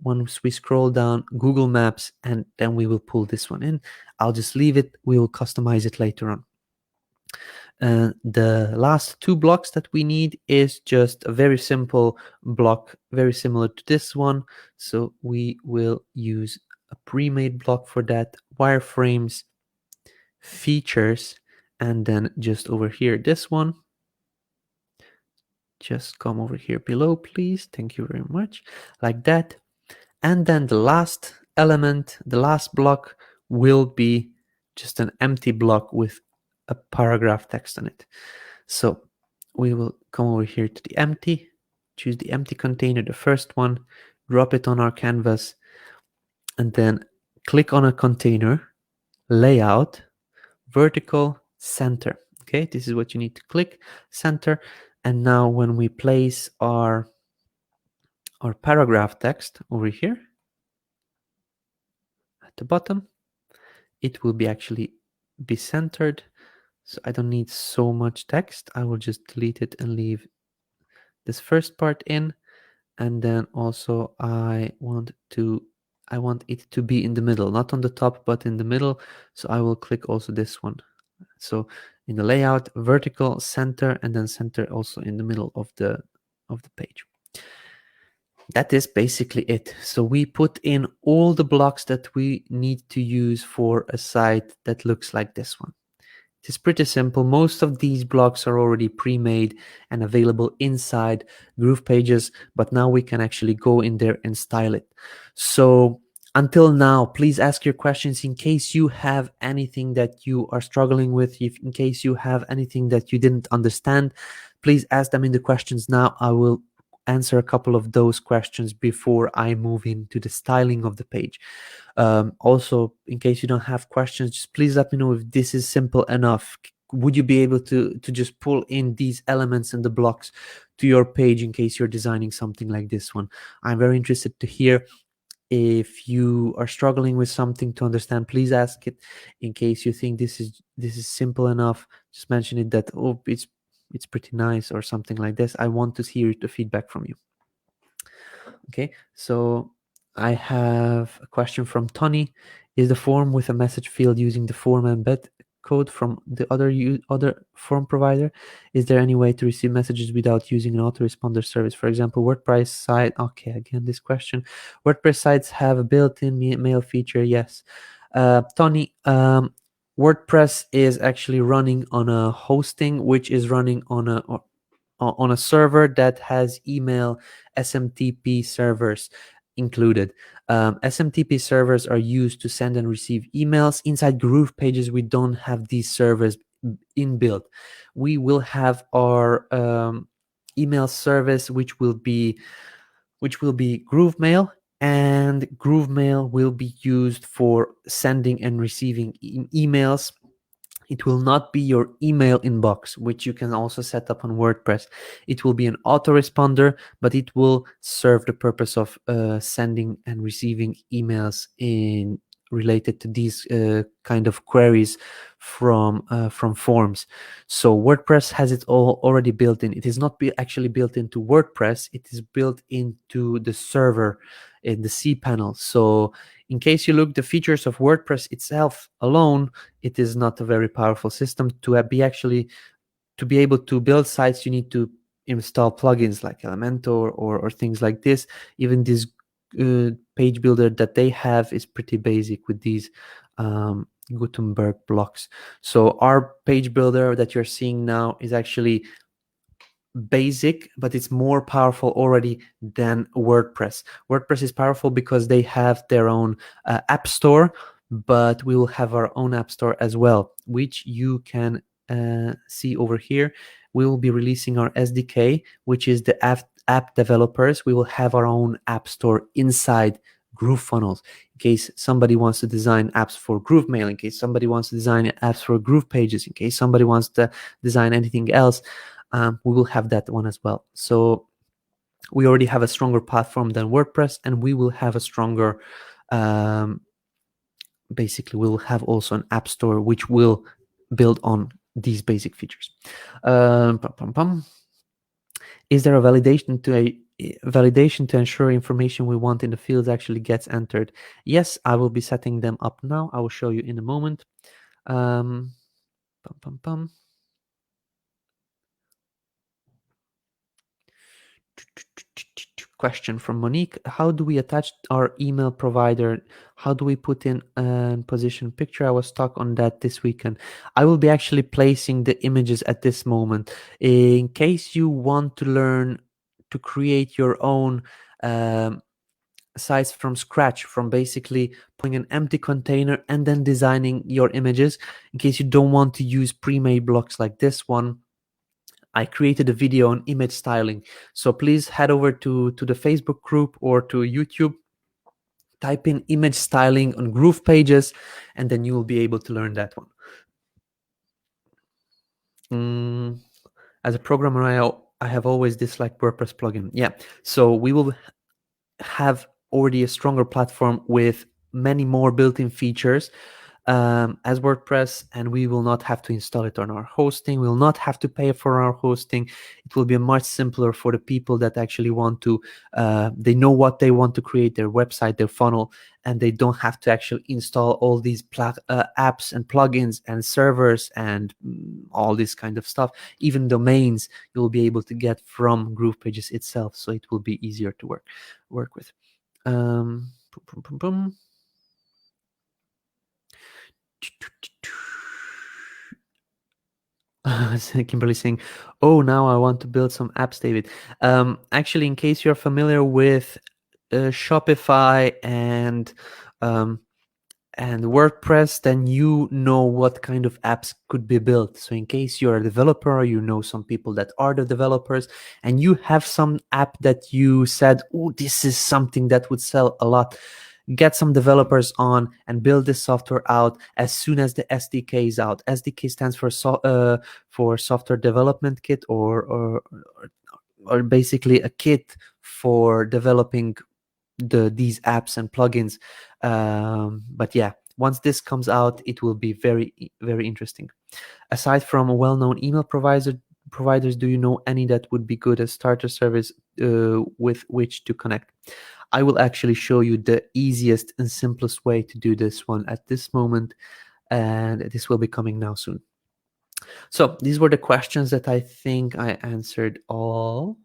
S1: Once we scroll down, Google Maps, and then we will pull this one in. I'll just leave it. We will customize it later on. The last two blocks that we need is just a very simple block, very similar to this one. So we will use a pre-made block for that, wireframes, features, and then just over here, this one. Just come over here below, please. Thank you very much. Like that. And then the last element, the last block will be just an empty block with a paragraph text on it. So we will come over here to the empty, choose the empty container, the first one, drop it on our canvas, and then click on a container, layout, vertical, center. Okay, this is what you need to click, center. And now when we place our paragraph text over here at the bottom, it will be actually be centered. So I don't need so much text. I will just delete it and leave this first part in. And then also I want it to be in the middle, not on the top, but in the middle. So I will click also this one. So in the layout, vertical, center, and then center also in the middle of the page. That is basically it. So we put in all the blocks that we need to use for a site that looks like this one. It is pretty simple. Most of these blocks are already pre-made and available inside Groove Pages, but now we can actually go in there and style it. So until now, please ask your questions in case you have anything that you are struggling with, in case you have anything that you didn't understand, please ask them in the questions now. I will answer a couple of those questions before I move into the styling of the page. Also, in case you don't have questions, just please let me know if this is simple enough. Would you be able to just pull in these elements and the blocks to your page in case you're designing something like this one? I'm very interested to hear. If you are struggling with something to understand, please ask it. In case you think this is simple enough, just mention it that, oh, it's pretty nice or something like this. I want to hear the feedback from you. Okay, so I have a question from Tony. Is the form with a message field using the form embed code from the other form provider? Is there any way to receive messages without using an autoresponder service? For example, WordPress site. Okay, again, this question. WordPress sites have a built-in mail feature. Yes. Tony, WordPress is actually running on a hosting, which is running on a server that has email SMTP servers included. SMTP servers are used to send and receive emails. Inside Groove Pages, we don't have these servers inbuilt. We will have our email service, which will be Groove Mail, and Groove Mail will be used for sending and receiving emails. It will not be your email inbox, which you can also set up on WordPress. It will be an autoresponder, but it will serve the purpose of sending and receiving emails related to these kind of queries from forms. So WordPress has it all already built in. It is not actually built into WordPress. It is built into the server in the cPanel. So in case you look the features of WordPress itself alone, it is not a very powerful system. To be able to build sites, you need to install plugins like Elementor or things like this. Even this page builder that they have is pretty basic with these Gutenberg blocks. So our page builder that you're seeing now is actually basic, but it's more powerful already than WordPress. WordPress is powerful because they have their own app store, but we will have our own app store as well, which you can see over here. We will be releasing our SDK, which is the app developers. We will have our own app store inside GrooveFunnels, in case somebody wants to design apps for GrooveMail, in case somebody wants to design apps for GroovePages, in case somebody wants to design anything else. We will have that one as well. So we already have a stronger platform than WordPress, and we will have a stronger, basically we'll have also an app store which will build on these basic features. Is there a validation to ensure information we want in the fields actually gets entered? Yes, I will be setting them up now. I will show you in a moment. Question from Monique: how do we attach our email provider? How do we put in a position picture? I was stuck on that this weekend. I will be actually placing the images at this moment. In case you want to learn to create your own sites from scratch, from basically putting an empty container and then designing your images, in case you don't want to use pre-made blocks like this one, I created a video on image styling. So please head over to the Facebook group or to YouTube, type in image styling on GroovePages, and then you will be able to learn that one. As a programmer, I have always disliked WordPress plugin. Yeah, so we will have already a stronger platform with many more built-in features as WordPress, and we will not have to install it on our hosting. We will not have to pay for our hosting. It will be much simpler for the people that actually want to, they know what they want to create, their website, their funnel, and they don't have to actually install all these apps and plugins and servers and all this kind of stuff. Even domains you will be able to get from GroovePages itself, so it will be easier to work with. Kimberly saying, oh, now I want to build some apps, David. Actually, in case you're familiar with Shopify and WordPress, then you know what kind of apps could be built. So in case you're a developer, or you know some people that are the developers, and you have some app that you said, oh, this is something that would sell a lot, get some developers on and build this software out as soon as the SDK is out. SDK stands for software development kit, or basically a kit for developing these apps and plugins. But yeah, once this comes out, it will be very, very interesting. Aside from a well-known email providers, do you know any that would be good as starter service with which to connect? I will actually show you the easiest and simplest way to do this one at this moment, and this will be coming now soon. So these were the questions that I think I answered all.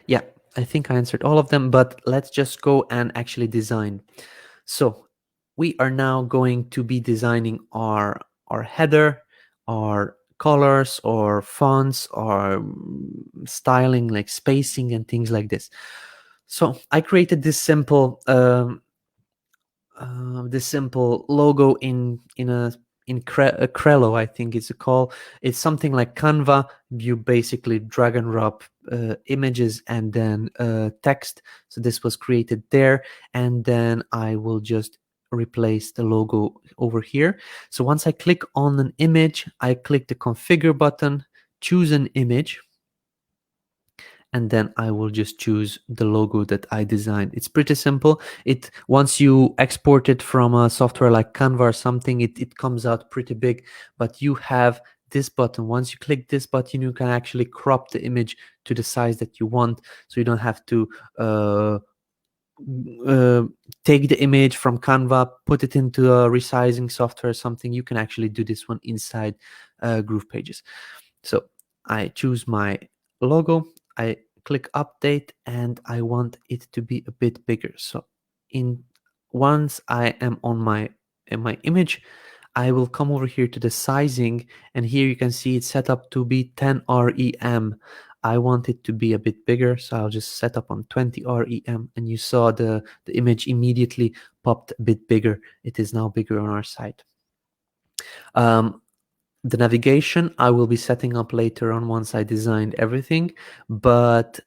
S1: Yeah, I think I answered all of them, but let's just go and actually design. So we are now going to be designing our header, our colors, or fonts, or styling like spacing and things like this. So I created this simple logo in Crello, I think it's called. It's something like Canva. You basically drag and drop images and then text. So this was created there, and then I will just replace the logo over here. So once I click on an image, I click the configure button, choose an image, and then I will just choose the logo that I designed. It's pretty simple. Once you export it from a software like Canva or something, it comes out pretty big, but you have this button. Once you click this button, you can actually crop the image to the size that you want, so you don't have to take the image from Canva, put it into a resizing software or something. You can actually do this one inside Groove Pages. So I choose my logo, I click update, and I want it to be a bit bigger. So in once I am on my image, I will come over here to the sizing, and here you can see it's set up to be 10 REM. I want it to be a bit bigger, so I'll just set up on 20 REM, and you saw the image immediately popped a bit bigger. It is now bigger on our side. The navigation I will be setting up later on once I designed everything, but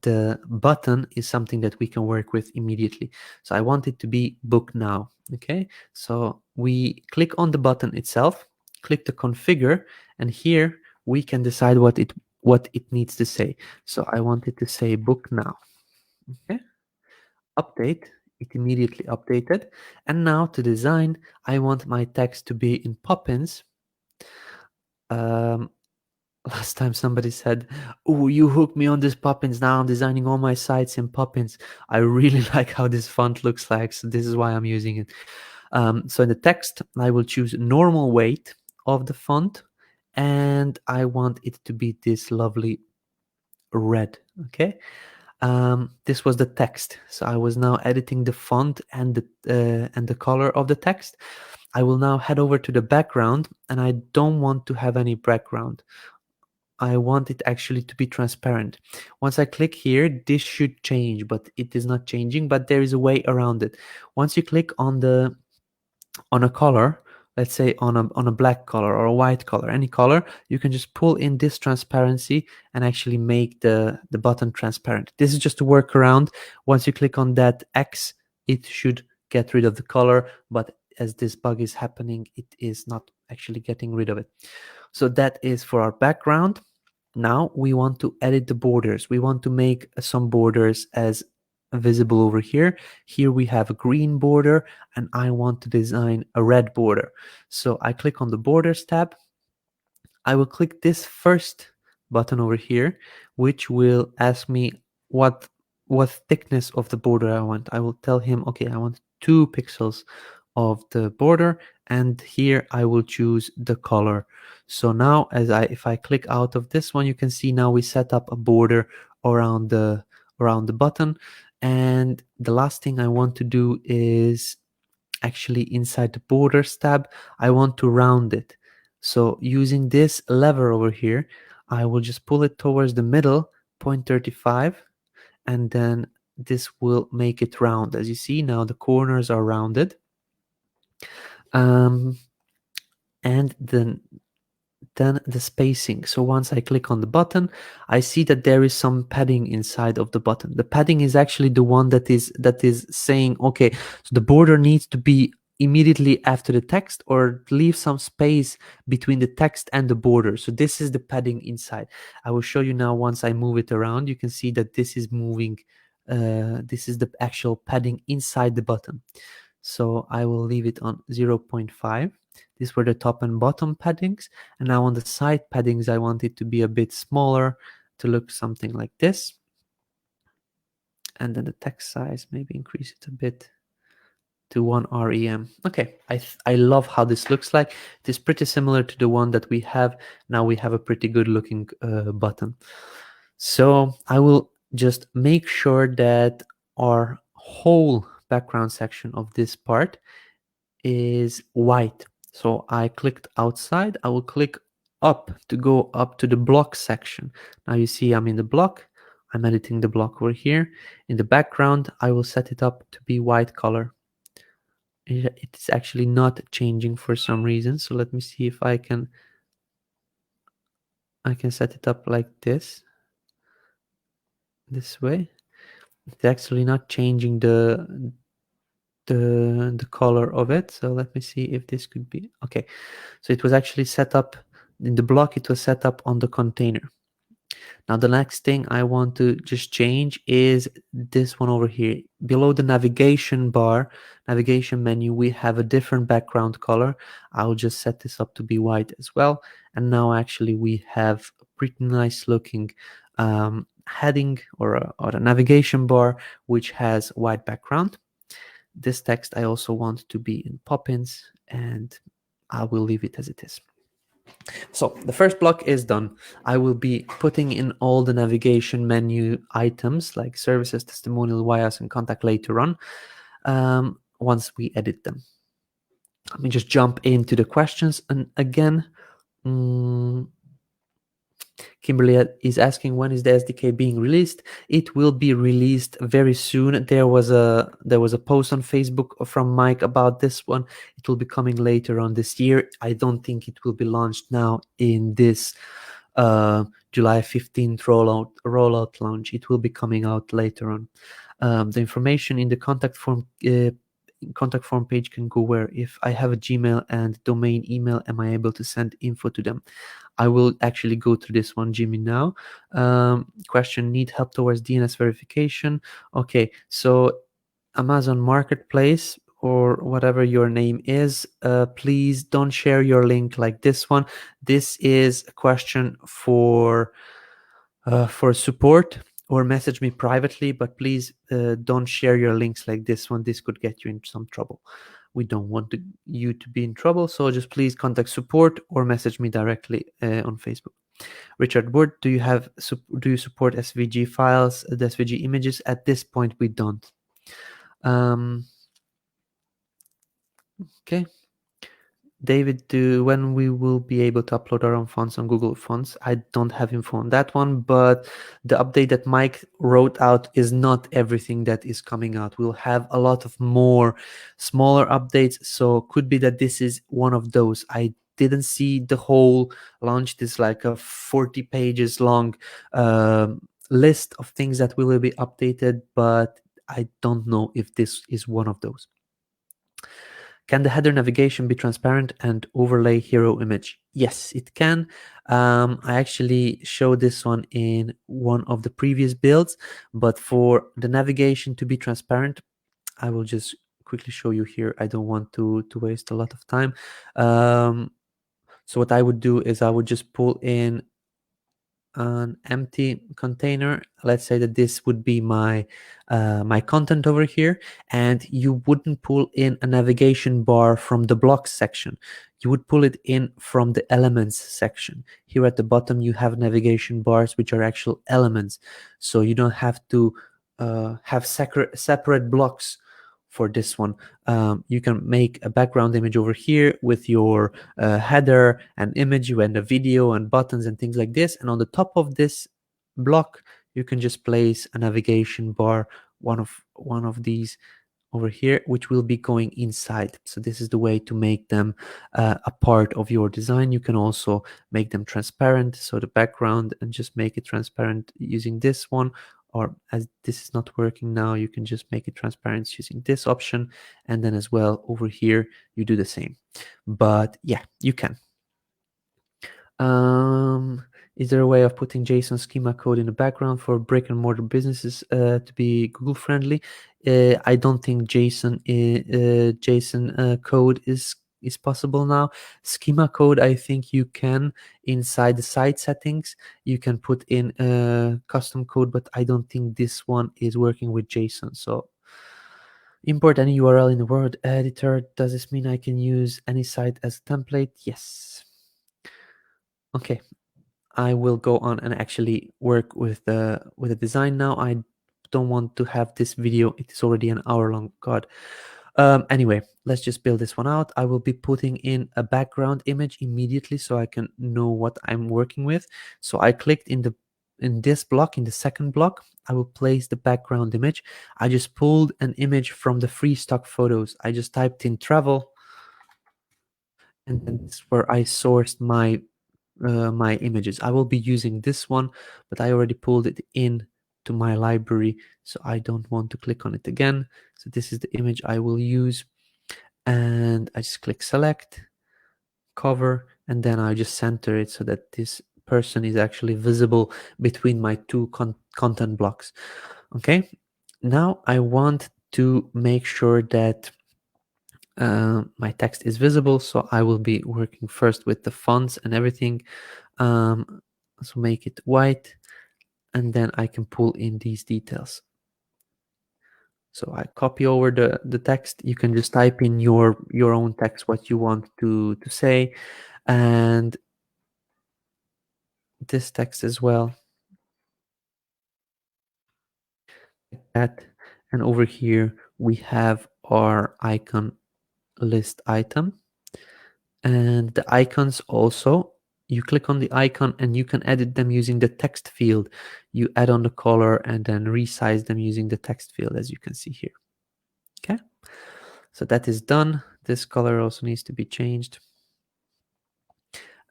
S1: the button is something that we can work with immediately. So I want it to be book now. Okay, so we click on the button itself, click the configure, and here we can decide what it needs to say. So I want it to say book now. Okay, update. It immediately updated. And now to design, I want my text to be in Poppins. um, Last time somebody said, "Oh, you hooked me on this Poppins. Now I'm designing all my sites in Poppins." I really like how this font looks like, so this is why I'm using it. So in the text, I will choose normal weight of the font, and I want it to be this lovely red. Okay. This was the text. So I was now editing the font and the color of the text. I will now head over to the background, and I don't want to have any background. I want it actually to be transparent. Once I click here, this should change, but it is not changing, but there is a way around it. Once you click on a color, let's say on a black color or a white color, any color, you can just pull in this transparency and actually make the button transparent. This is just a workaround. Once you click on that X, it should get rid of the color, but as this bug is happening, it is not actually getting rid of it. So that is for our background. Now we want to edit the borders. We want to make some borders as visible over here. Here we have a green border, and I want to design a red border. So I click on the borders tab. I will click this first button over here, which will ask me what thickness of the border I want. I will tell him, okay, I want 2 pixels of the border, and here I will choose the color. So now if I click out of this one, you can see now we set up a border around the button. And the last thing I want to do is actually inside the borders tab, I want to round it. So using this lever over here, I will just pull it towards the middle, 0.35, and then this will make it round. As you see now, the corners are rounded. And then the spacing. So once I click on the button, I see that there is some padding inside of the button. The padding is actually the one that is saying, okay, so the border needs to be immediately after the text or leave some space between the text and the border. So this is the padding inside. I will show you now. Once I move it around, you can see that this is moving. This is the actual padding inside the button. So I will leave it on 0.5. These were the top and bottom paddings. And now on the side paddings, I want it to be a bit smaller, to look something like this. And then the text size, maybe increase it a bit to 1 REM. Okay, I love how this looks like. It is pretty similar to the one that we have. Now we have a pretty good looking button. So I will just make sure that our whole background section of this part is white. So I clicked outside. I will click up to go up to the block section. Now you see I'm in the block. I'm editing the block over here. In the background, I will set it up to be white color. It's actually not changing for some reason. So let me see if I can set it up like this way. It's actually not changing the color of it. So let me see if this could be okay. So it was actually set up in the block. It was set up on the container. Now the next thing I want to just change is this one over here. Below the navigation bar, navigation menu, we have a different background color. I'll just set this up to be white as well. And now actually we have a pretty nice looking heading or a navigation bar, which has white background. This text I also want to be in Poppins, and I will leave it as it is. So the first block is done. I will be putting in all the navigation menu items like services, testimonial, wires, and contact later on, once we edit them. Let me just jump into the questions. And again, Kimberly is asking, when is the SDK being released? It will be released very soon. There was a post on Facebook from Mike about this one. It will be coming later on this year. I don't think it will be launched now in this July 15th rollout launch. It will be coming out later on. The information in the contact form page can go where? If I have a Gmail and domain email, am I able to send info to them? I will actually go through this one, Jimmy, now. Question, need help towards DNS verification? Okay, so Amazon Marketplace or whatever your name is, please don't share your link like this one. This is a question for support, or message me privately, but please don't share your links like this one. This could get you in some trouble. We don't want you to be in trouble, so just please contact support or message me directly on Facebook. Richard Wood, do you support SVG files, the SVG images? At this point, we don't. Okay. David, when we will be able to upload our own fonts on Google Fonts? I don't have info on that one, but the update that Mike wrote out is not everything that is coming out. We'll have a lot of more smaller updates, so could be that this is one of those. I didn't see the whole launch. This like a 40 pages long list of things that will be updated, but I don't know if this is one of those. Can the header navigation be transparent and overlay hero image? Yes, it can. I actually showed this one in one of the previous builds, but for the navigation to be transparent, I will just quickly show you here. I don't want to waste a lot of time. So what I would do is I would just pull in an empty container. Let's say that this would be my my content over here, and you wouldn't pull in a navigation bar from the blocks section. You would pull it in from the elements section. Here at the bottom you have navigation bars, which are actual elements, so you don't have to have separate blocks for this one. You can make a background image over here with your header and image and a video and buttons and things like this, and on the top of this block you can just place a navigation bar, one of these over here, which will be going inside. So this is the way to make them a part of your design. You can also make them transparent, so the background, and just make it transparent using this one, or as this is not working now, you can just make it transparent using this option, and then as well over here you do the same. But yeah, you can. Is there a way of putting JSON schema code in the background for brick and mortar businesses to be Google friendly? I don't think JSON code is possible now. Schema code, I think you can inside the site settings. You can put in custom code, but I don't think this one is working with JSON. So import any URL in the word editor. Does this mean I can use any site as a template? Yes. Okay. I will go on and actually work with the design now. I don't want to have this video. It is already an hour long. God. Anyway, let's just build this one out. I will be putting in a background image immediately so I can know what I'm working with. So I clicked in this block, in the second block, I will place the background image. I just pulled an image from the free stock photos. I just typed in travel, and then this is where I sourced my my images. I will be using this one, but I already pulled it in to my library, so I don't want to click on it again. So this is the image I will use, and I just click select, cover, and then I just center it so that this person is actually visible between my two content blocks. Okay, now I want to make sure that my text is visible, so I will be working first with the fonts and everything. So make it white, and then I can pull in these details. So I copy over the text. You can just type in your own text, what you want to say, and this text as well, like that. And over here we have our icon list item. And the icons also, you click on the icon and you can edit them using the text field. You add on the color and then resize them using the text field, as you can see here. Okay, so that is done. This color also needs to be changed.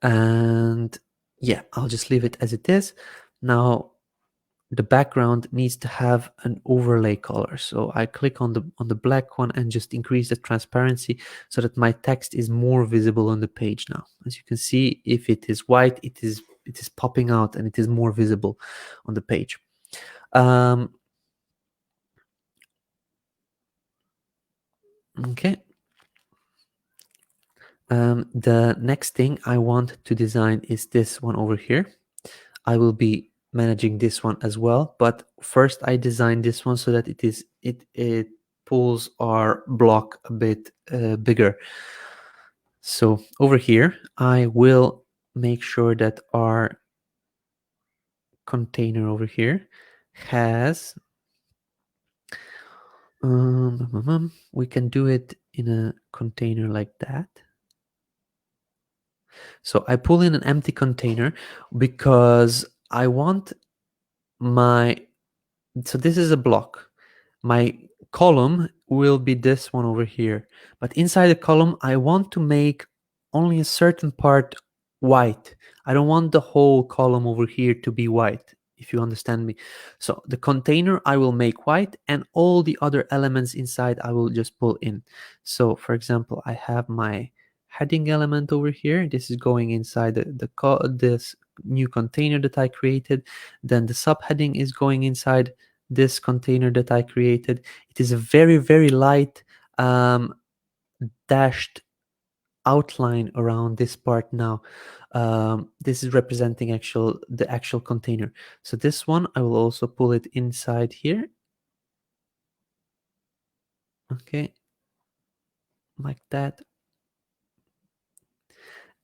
S1: And yeah, I'll just leave it as it is. Now the background needs to have an overlay color. So I click on the black one and just increase the transparency so that my text is more visible on the page now. As you can see, if it is white, it is popping out and it is more visible on the page. Okay. The next thing I want to design is this one over here. I will be managing this one as well, but first I designed this one so that it pulls our block a bit bigger. So over here I will make sure that our container over here has we can do it in a container like that. So I pull in an empty container because I want so this is a block. My column will be this one over here. But inside the column, I want to make only a certain part white. I don't want the whole column over here to be white, if you understand me. So the container I will make white and all the other elements inside I will just pull in. So for example, I have my heading element over here. This is going inside this new container that I created. Then the subheading is going inside this container that I created. It is a very, very light dashed outline around this part now. This is representing the actual container. So this one, I will also pull it inside here. Okay, like that.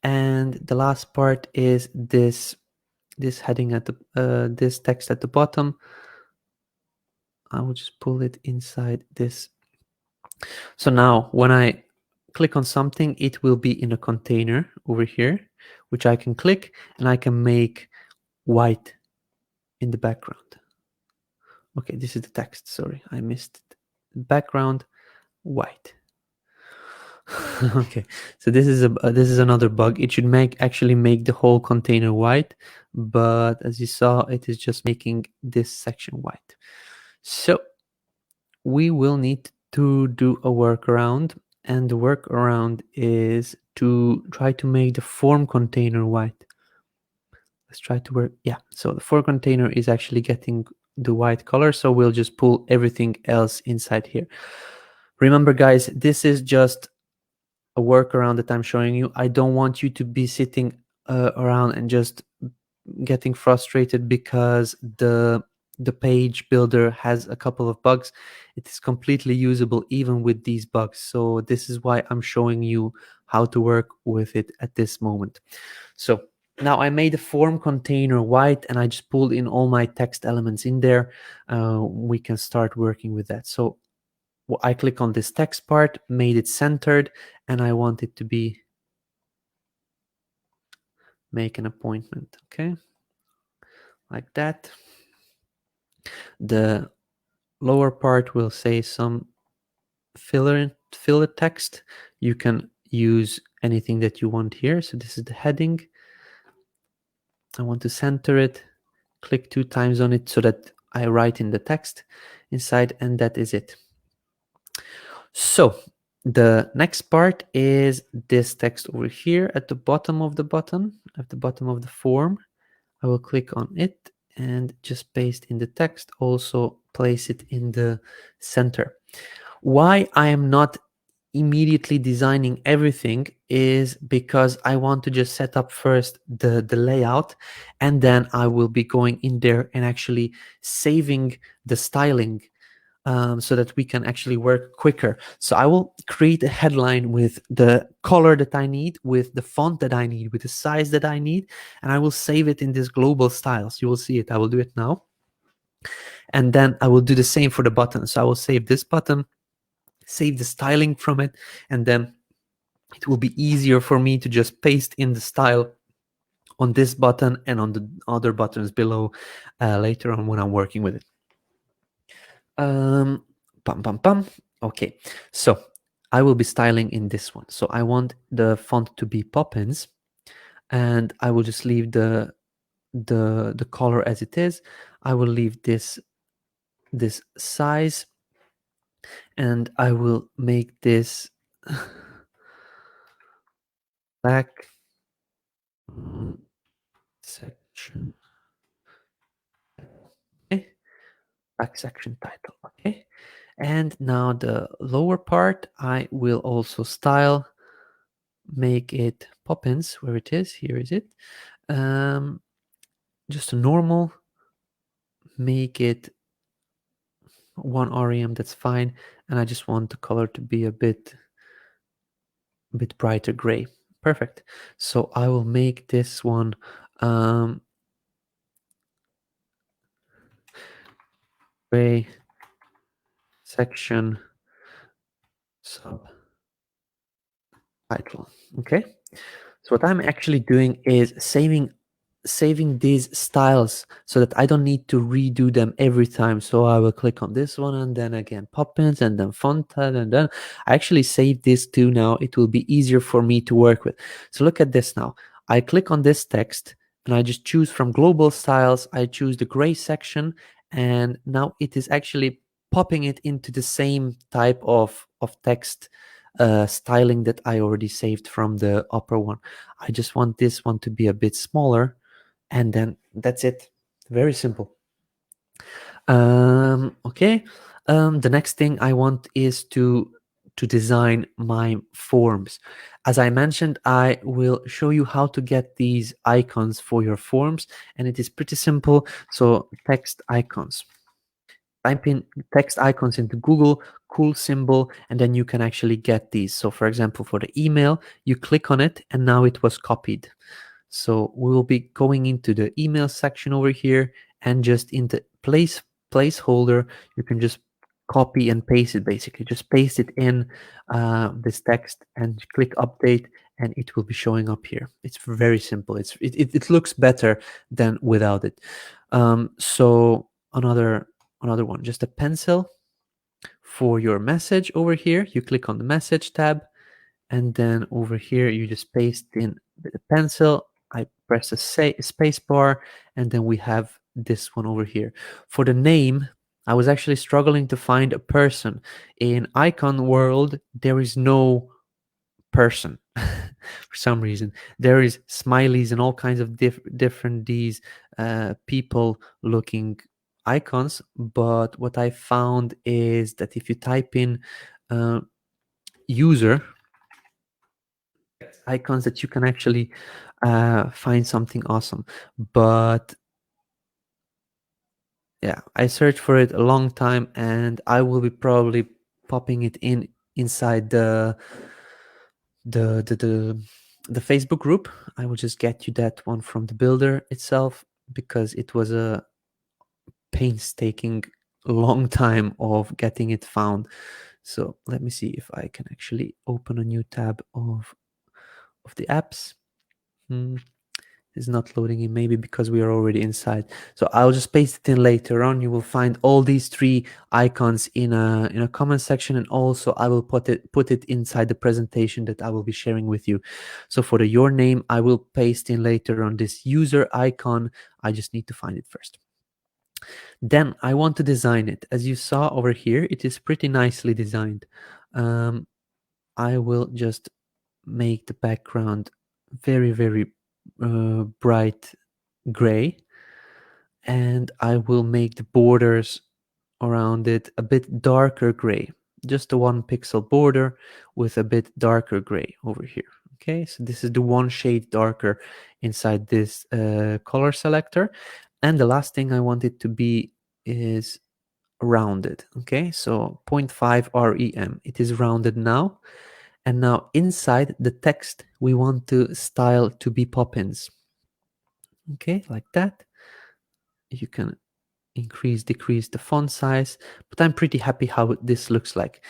S1: And the last part is this heading at the this text at the bottom. I will just pull it inside this. So now when I click on something, it will be in a container over here, which I can click and I can make white in the background. Okay, this is the text. Sorry, I missed it. Background white. Okay, so this is another bug. It should actually make the whole container white, but as you saw, it is just making this section white. So we will need to do a workaround, and the workaround is to try to make the form container white. Let's try to work. Yeah, so the form container is actually getting the white color, so we'll just pull everything else inside here. Remember guys, this is just a workaround that I'm showing you. I don't want you to be sitting around and just getting frustrated because the page builder has a couple of bugs. It is completely usable even with these bugs. So this is why I'm showing you how to work with it at this moment. So now I made a form container white and I just pulled in all my text elements in there. We can start working with that. So I click on this text part, made it centered, and I want it to be make an appointment. Okay, like that. The lower part will say some filler text. You can use anything that you want here. So this is the heading. I want to center it. Click 2 times on it so that I write in the text inside, and that is it. So the next part is this text over here at the bottom of the button, at the bottom of the form. I will click on it and just paste in the text, also place it in the center. Why I am not immediately designing everything is because I want to just set up first the layout, and then I will be going in there and actually saving the styling so that we can actually work quicker. So I will create a headline with the color that I need, with the font that I need, with the size that I need, and I will save it in this global style. So you will see it. I will do it now. And then I will do the same for the button. So I will save this button, save the styling from it, and then it will be easier for me to just paste in the style on this button and on the other buttons below later on when I'm working with it. Okay, so I will be styling in this one. So I want the font to be Poppins, and I will just leave the color as it is. I will leave this size, and I will make this black section. Okay, back section title. Okay, and now the lower part I will also style, make it Poppins. Where it is, here is it. Just a normal, make it one rem, that's fine, and I just want the color to be a bit brighter gray. Perfect. So I will make this one gray section subtitle. Okay, so what I'm actually doing is saving these styles so that I don't need to redo them every time. So I will click on this one, and then again Poppins, and then font type, and then I actually save this too now. It will be easier for me to work with. So look at this now. I click on this text and I just choose from global styles. I choose the gray section, and now it is actually popping it into the same type of text styling that I already saved from the upper one. I just want this one to be a bit smaller, and then that's it. Very simple. Okay. The next thing I want is to design my forms. As I mentioned, I will show you how to get these icons for your forms, and it is pretty simple. So text icons. Type in text icons into Google, cool symbol, and then you can actually get these. So for example, for the email, you click on it and now it was copied. So we will be going into the email section over here, and just in the placeholder, you can just copy and paste it. Basically, just paste it in this text and click update, and it will be showing up here. It's very simple. It looks better than without it. So another one, just a pencil for your message over here. You click on the message tab, and then over here you just paste in with a pencil. I press the space bar, and then we have this one over here. For the name, I was actually struggling to find a person. In icon world, there is no person for some reason. There is smileys and all kinds of different these people looking icons, but what I found is that if you type in user icons, that you can actually find something awesome. But yeah, I searched for it a long time, and I will be probably popping it inside the the the, the Facebook group. I will just get you that one from the builder itself, because it was a painstaking long time of getting it found. So let me see if I can actually open a new tab of the apps. Is not loading in, maybe because we are already inside. So I'll just paste it in later on. You will find all these three icons in a comment section, and also I will put it inside the presentation that I will be sharing with you. So for the your name, I will paste in later on this user icon. I just need to find it first. Then I want to design it. As you saw over here, it is pretty nicely designed. I will just make the background very, very bright gray, and I will make the borders around it a bit darker gray, just a 1 pixel border with a bit darker gray over here. Okay, so this is the one shade darker inside this color selector. And the last thing I want it to be is rounded. Okay, so 0.5 rem, it is rounded now. And now inside the text, we want to style to be Poppins. Okay, like that. You can increase, decrease the font size, but I'm pretty happy how this looks like.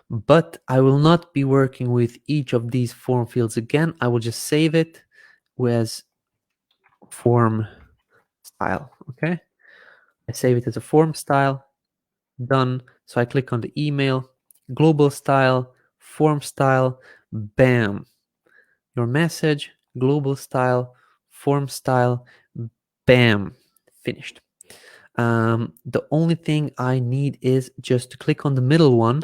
S1: But I will not be working with each of these form fields again. I will just save it with form style. Okay, I save it as a form style. Done. So I click on the email, global style, form style, bam. Your message, global style, form style, bam, finished. The only thing I need is just to click on the middle one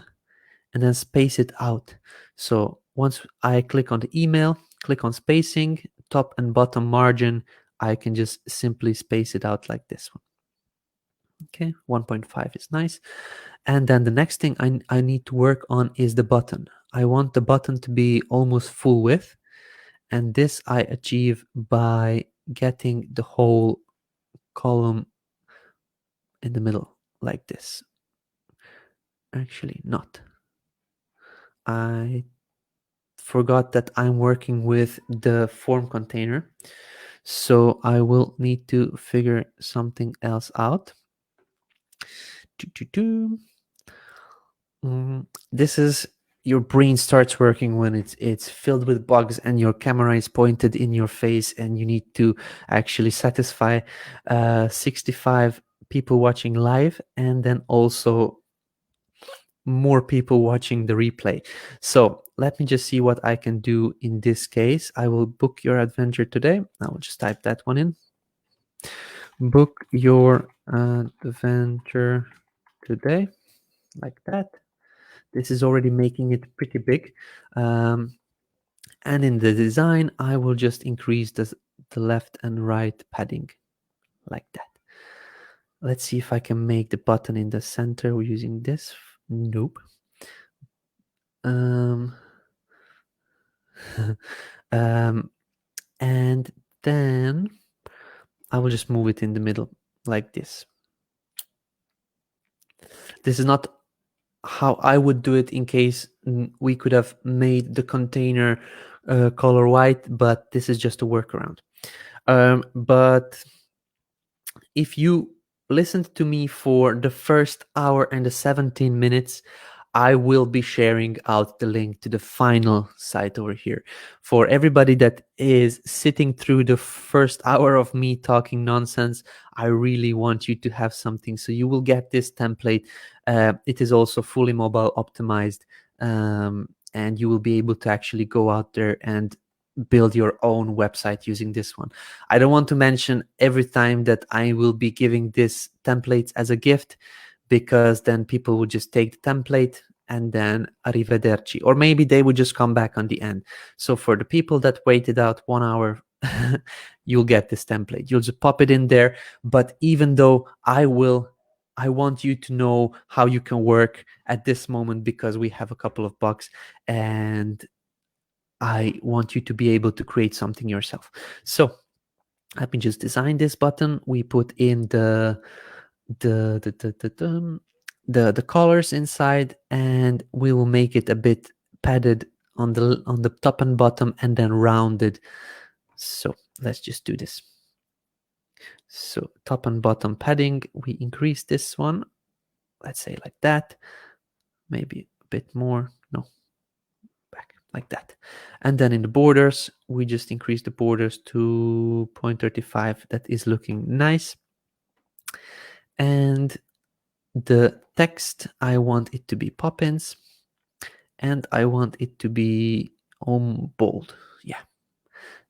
S1: and then space it out. So once I click on the email, click on spacing, top and bottom margin, I can just simply space it out like this one. Okay, 1.5 is nice. And then the next thing I need to work on is the button. I want the button to be almost full width. And this I achieve by getting the whole column in the middle like this. Actually, not. I forgot that I'm working with the form container. So I will need to figure something else out. This is, your brain starts working when it's filled with bugs and your camera is pointed in your face and you need to actually satisfy 65 people watching live and then also more people watching the replay. So let me just see what I can do in this case. I will book your adventure today. I will just type that one in. Book your adventure today, like that. This is already making it pretty big. And in the design, I will just increase the left and right padding like that. Let's see if I can make the button in the center using this. Nope. And then I will just move it in the middle like this. This is not how I would do it in case we could have made the container color white, but this is just a workaround. But if you listened to me for the first hour and the 17 minutes, I will be sharing out the link to the final site over here. For everybody that is sitting through the first hour of me talking nonsense, I really want you to have something. So you will get this template. It is also fully mobile optimized, and you will be able to actually go out there and build your own website using this one. I don't want to mention every time that I will be giving this templates as a gift, because then people would just take the template and then arrivederci, or maybe they would just come back on the end. So for the people that waited out 1 hour, you'll get this template. You'll just pop it in there. But even though I want you to know how you can work at this moment, because we have a couple of bugs and I want you to be able to create something yourself. So let me just design this button. We put in the colors inside, and we will make it a bit padded on the top and bottom, and then rounded. So let's just do this. So top and bottom padding, we increase this one. Let's say like that. Maybe a bit more. No, back like that. And then in the borders, we just increase the borders to 0.35. That is looking nice. And the text, I want it to be Poppins, and I want it to be bold. Yeah,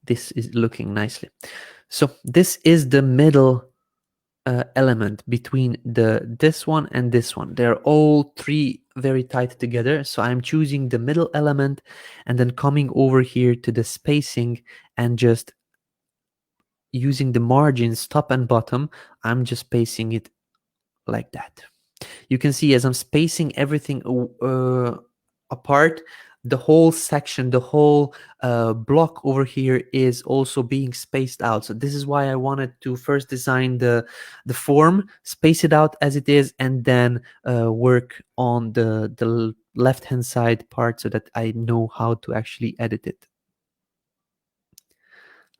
S1: this is looking nicely. So this is the middle element between this one and this one. They're all three very tight together. So I'm choosing the middle element and then coming over here to the spacing and just using the margins top and bottom. I'm just spacing it like that. You can see as I'm spacing everything apart, the whole section, the whole block over here is also being spaced out. So this is why I wanted to first design the form, space it out as it is, and then work on the left hand side part so that I know how to actually edit it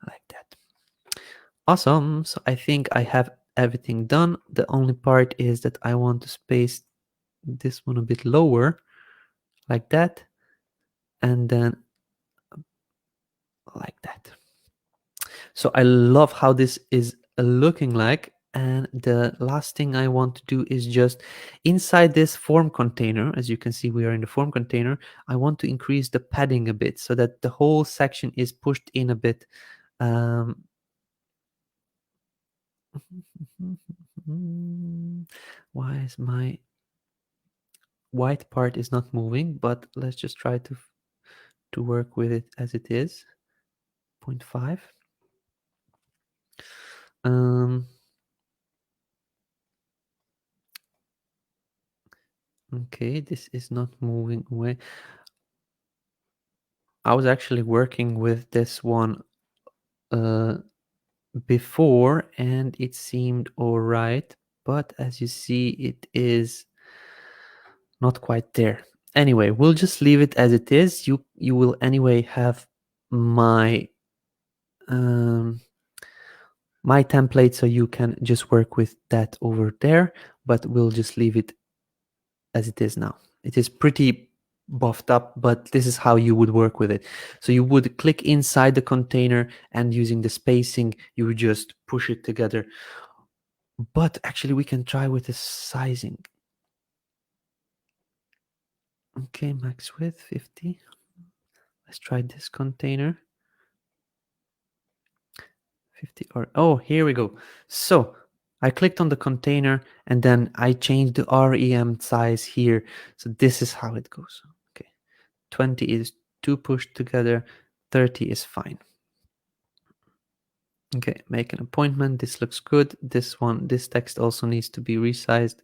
S1: like that. Awesome. So I think I have everything done. The only part is that I want to space this one a bit lower like that, and then like that. So I love how this is looking like. And the last thing I want to do is just inside this form container, as you can see, we are in the form container. I want to increase the padding a bit so that the whole section is pushed in a bit. Why is my white part is not moving? But let's just try to work with it as it is. 0.5. Okay, this is not moving away. I was actually working with this one before and it seemed all right, but as you see, it is not quite there. Anyway, we'll just leave it as it is. You will anyway have my my template, so you can just work with that over there, but we'll just leave it as it is now. It is pretty buffed up, but this is how you would work with it. So you would click inside the container, and using the spacing, you would just push it together. But actually, we can try with the sizing. Okay, max width 50. Let's try this container. 50 or, oh, here we go. So I clicked on the container and then I changed the REM size here. So this is how it goes. Okay, 20 is too pushed together, 30 is fine. Okay, make an appointment. This looks good. This one, this text also needs to be resized.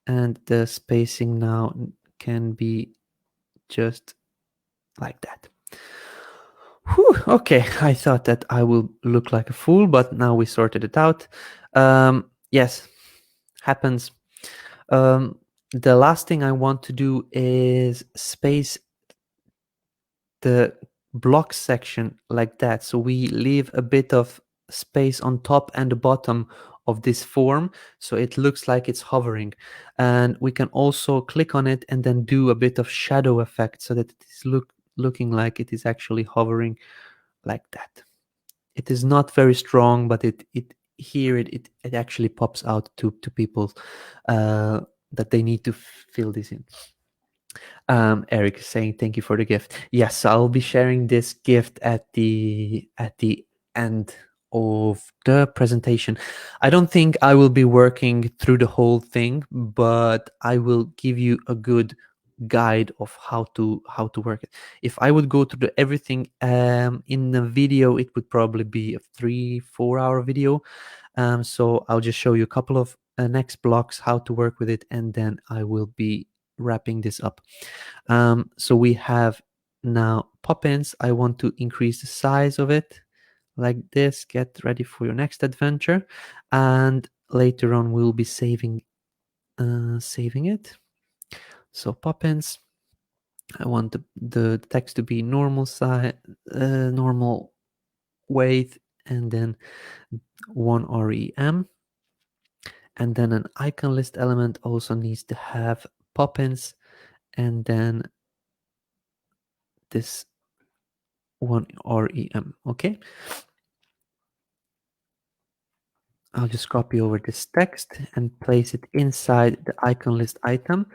S1: And the spacing now can be just like that. Whew, okay, I thought that I will look like a fool, but now we sorted it out. Yes, happens. The last thing I want to do is space the block section like that. So we leave a bit of space on top and the bottom of this form, so it looks like it's hovering. And we can also click on it and then do a bit of shadow effect so that it is looking like it is actually hovering like that. It is not very strong, but it actually pops out to people that they need to fill this in. Eric is saying thank you for the gift. Yes, I'll be sharing this gift at the end of the presentation. I don't think I will be working through the whole thing, but I will give you a good guide of how to work it. If I would go through everything in the video, it would probably be a 3-4 hour video. So I'll just show you a couple of next blocks, how to work with it, and then I will be wrapping this up. So we have now pop-ins. I want to increase the size of it like this. Get ready for your next adventure, and later on we'll be saving it. So pop-ins, I want the text to be normal size, normal weight, and then 1 REM. And then an icon list element also needs to have pop-ins, and then this 1 REM. Okay, I'll just copy over this text and place it inside the icon list item.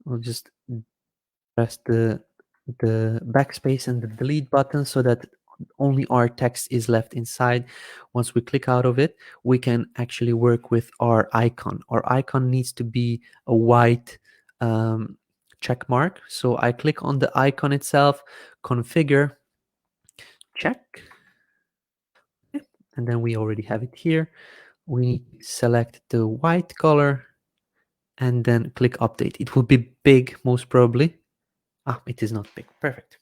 S1: We'll just press the backspace and the delete button so that only our text is left inside. Once we click out of it, we can actually work with our icon. Our icon needs to be a white check mark. So I click on the icon itself, configure, check, and then we already have it here. We select the white color and then click update. It will be big, most probably. It is not big. Perfect.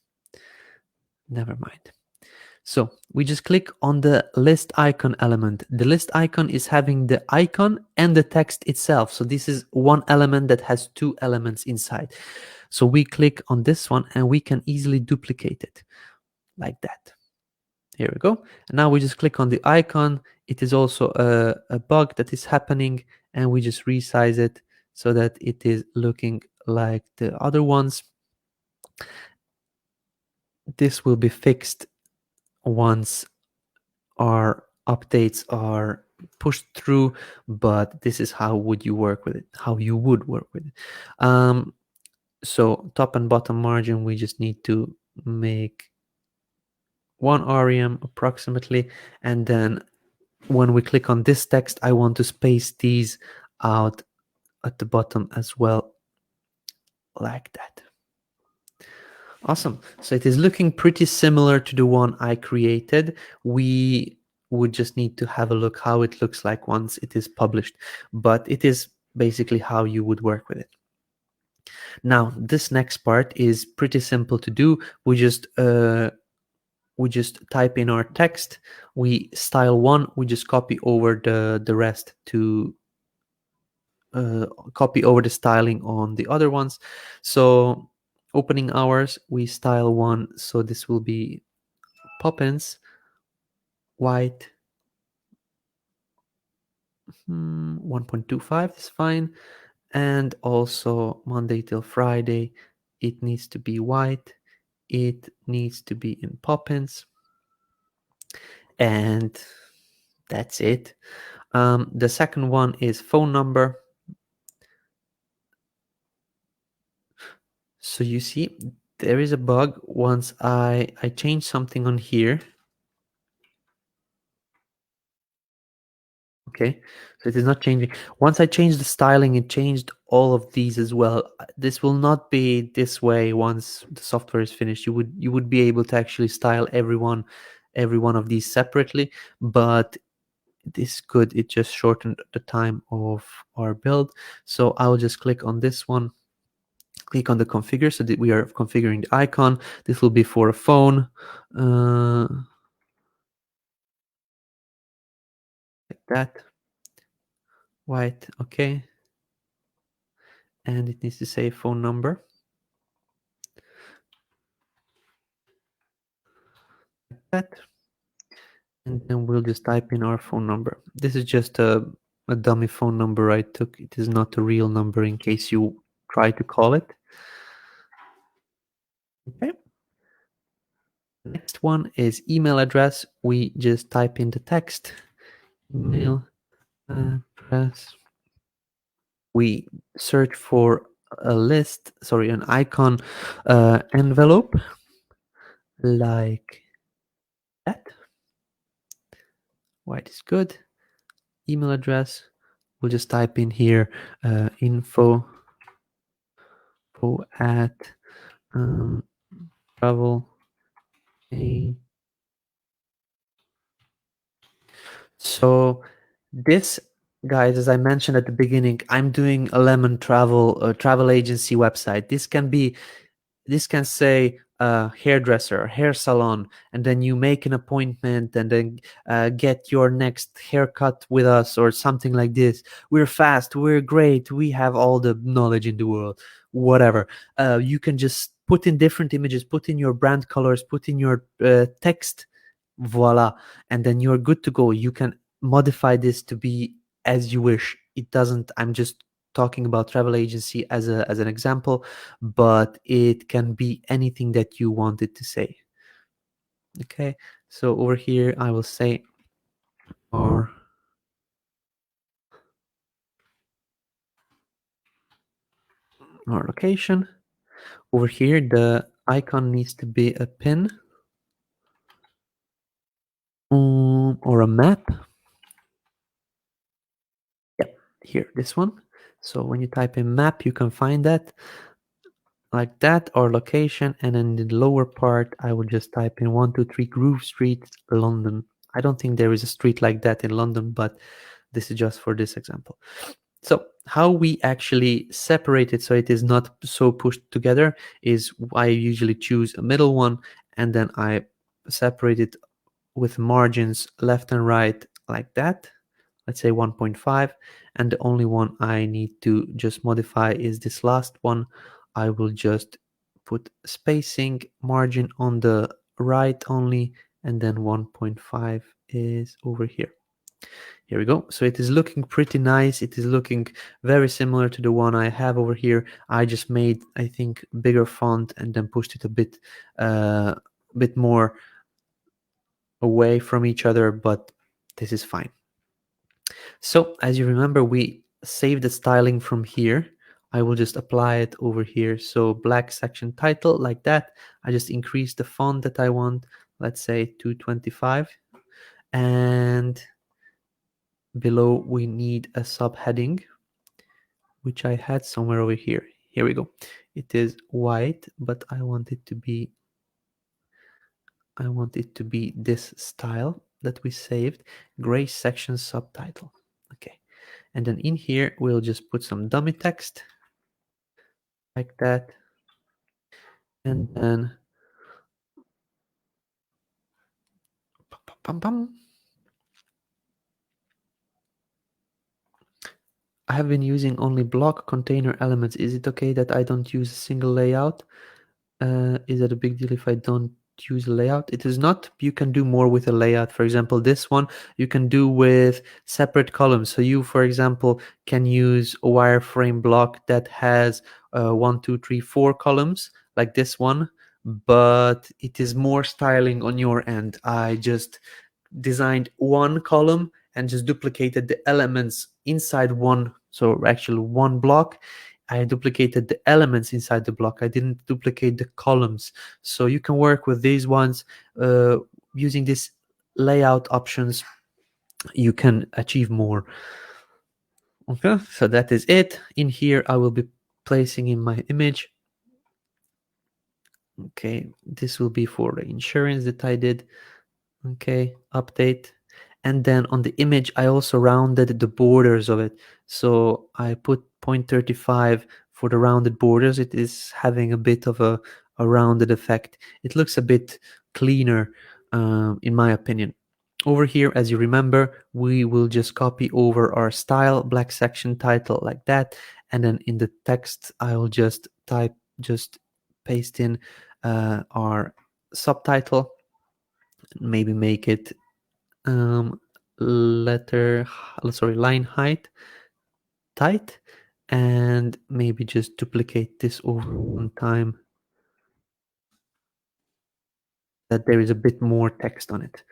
S1: Never mind. So we just click on the list icon element. The list icon is having the icon and the text itself. So this is one element that has two elements inside. So we click on this one and we can easily duplicate it like that. Here we go. And now we just click on the icon. It is also a bug that is happening, and we just resize it so that it is looking like the other ones. This will be fixed once our updates are pushed through, but this is how would you work with it, how you would work with it. So top and bottom margin, we just need to make 1 rem approximately, and then when we click on this text, I want to space these out at the bottom as well, like that. Awesome. So it is looking pretty similar to the one I created. We would just need to have a look how it looks like once it is published, but it is basically how you would work with it. Now, this next part is pretty simple to do. We just type in our text. We style one. We just copy over the rest to copy over the styling on the other ones. So opening hours, we style one. So this will be Poppins, white, 1.25 is fine. And also Monday till Friday, it needs to be white. It needs to be in Poppins. And that's it. The second one is phone number. So you see, there is a bug once I change something on here. Okay, so it is not changing. Once I change the styling, it changed all of these as well. This will not be this way once the software is finished. You would be able to actually style every one of these separately, but this could it just shortened the time of our build. So I'll just click on this one, click on the configure, so that we are configuring the icon. This will be for a phone, like that, white, okay, and it needs to say phone number, like that, and then we'll just type in our phone number. This is just a dummy phone number I took. It is not a real number in case you try to call it. Okay. Next one is email address. We just type in the text, email address. We search for an icon envelope like that. White is good. Email address, we'll just type in here info at travel. So this, guys, as I mentioned at the beginning, I'm doing a lemon travel agency website. This can say hairdresser, hair salon, and then you make an appointment and then get your next haircut with us or something like this. We're fast, we're great, we have all the knowledge in the world, whatever. You can just put in different images, put in your brand colors, put in your text, voila, and then you're good to go. You can modify this to be as you wish. It doesn't, I'm just talking about travel agency as an example, but it can be anything that you want it to say. Okay, so over here I will say our location. Over here the icon needs to be a pin or a map. Yep, here, this one. So when you type in map, you can find that like that, or location, and then in the lower part I will just type in 123 Grove Street, London. I don't think there is a street like that in London, but this is just for this example. So how we actually separate it so it is not so pushed together is I usually choose a middle one, and then I separate it with margins left and right like that. Let's say 1.5, and the only one I need to just modify is this last one. I will just put spacing margin on the right only, and then 1.5 is over here. Here we go. So it is looking pretty nice. It is looking very similar to the one I have over here. I just made, I think, bigger font and then pushed it a bit more away from each other, but this is fine. So as you remember, we saved the styling from here. I will just apply it over here. So black section title like that. I just increase the font that I want, let's say 225, and below we need a subheading, which I had somewhere over here. Here we go. It is white, but I want it to be this style that we saved, gray section subtitle. Okay. And then in here, we'll just put some dummy text like that. And then pum, pum. I have been using only block container elements. Is it okay that I don't use a single layout? Is it a big deal if I don't use a layout? It is not. You can do more with a layout. For example, this one you can do with separate columns. So you, for example, can use a wireframe block that has 1, 2, 3, 4 columns like this one, but it is more styling on your end. I just designed one column and just duplicated the elements inside one. So actually one block, I duplicated the elements inside the block. I didn't duplicate the columns. So you can work with these ones using these layout options. You can achieve more. Okay, so that is it. In here, I will be placing in my image. Okay, this will be for the insurance that I did. Okay, update. And then on the image, I also rounded the borders of it. So I put 0.35 for the rounded borders. It is having a bit of a rounded effect. It looks a bit cleaner, in my opinion. Over here, as you remember, we will just copy over our style, black section title like that. And then in the text, I'll just paste in our subtitle, maybe make it line height tight, and maybe just duplicate this over one time that there is a bit more text on it.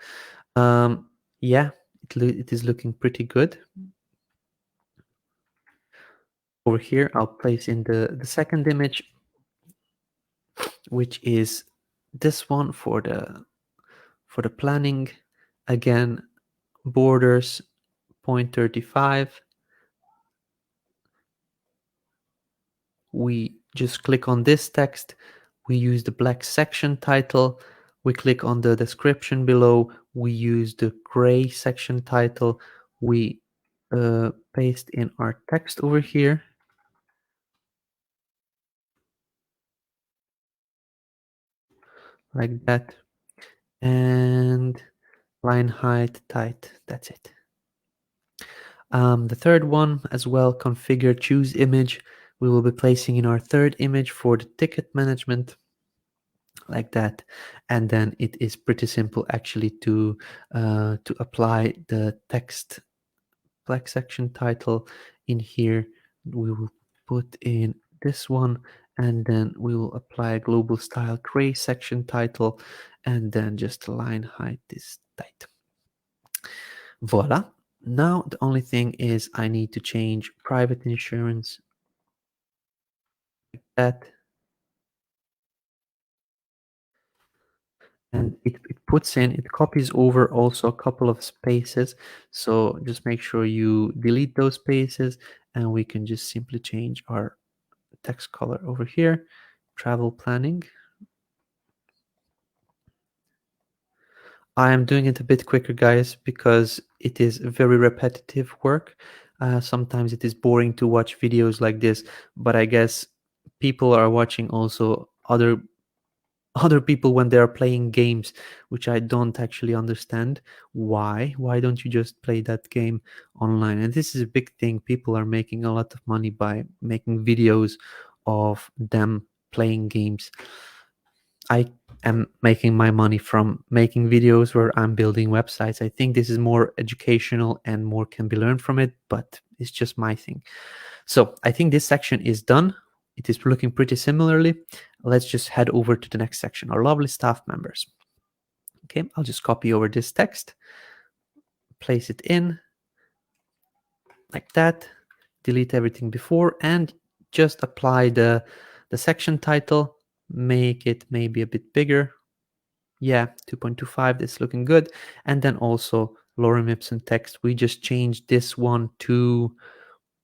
S1: Yeah, it is looking pretty good. Over here, I'll place in the second image, which is this one for the planning. Again, borders 0.35. We just click on this text, we use the black section title, we click on the description below, we use the gray section title, we paste in our text over here. Like that. And line height tight. That's it. The third one as well, configure choose image. We will be placing in our third image for the ticket management like that. And then it is pretty simple actually to apply the text black section title in here. We will put in this one, and then we will apply a global style gray section title, and then just line height is tight. Voila. Now the only thing is I need to change private insurance like that. And it copies over also a couple of spaces. So just make sure you delete those spaces, and we can just simply change our text color over here. Travel planning. I am doing it a bit quicker, guys, because it is very repetitive work. Sometimes it is boring to watch videos like this, but I guess people are watching also other people when they're playing games, which I don't actually understand. Why don't you just play that game online? And this is a big thing. People are making a lot of money by making videos of them playing games. I am making my money from making videos where I'm building websites. I think this is more educational and more can be learned from it, but it's just my thing. So I think this section is done. It is looking pretty similarly. Let's just head over to the next section, our lovely staff members. Okay, I'll just copy over this text, place it in like that, delete everything before, and just apply the section title, make it maybe a bit bigger. Yeah, 2.25, that's looking good. And then also lorem ipsum text, we just changed this one to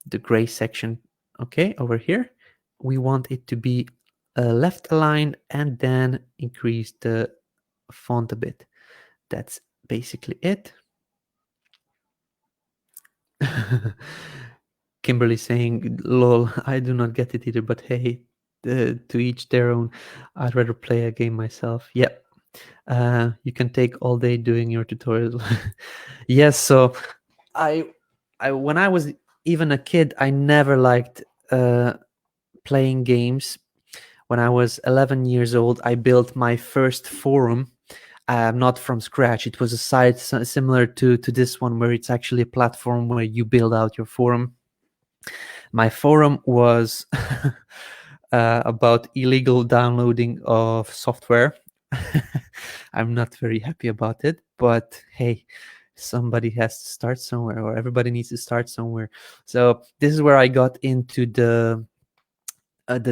S1: the gray section. Okay, over here we want it to be left aligned, and then increase the font a bit. That's basically it. Kimberly saying, lol, I do not get it either, but hey, to each their own. I'd rather play a game myself. Yep. You can take all day doing your tutorials. Yes, so I when I was even a kid, I never liked playing games. When I was 11 years old, I built my first forum, not from scratch. It was a site similar to this one, where it's actually a platform where you build out your forum. My forum was about illegal downloading of software. I'm not very happy about it, but hey, somebody has to start somewhere, or everybody needs to start somewhere. So this is where I got into the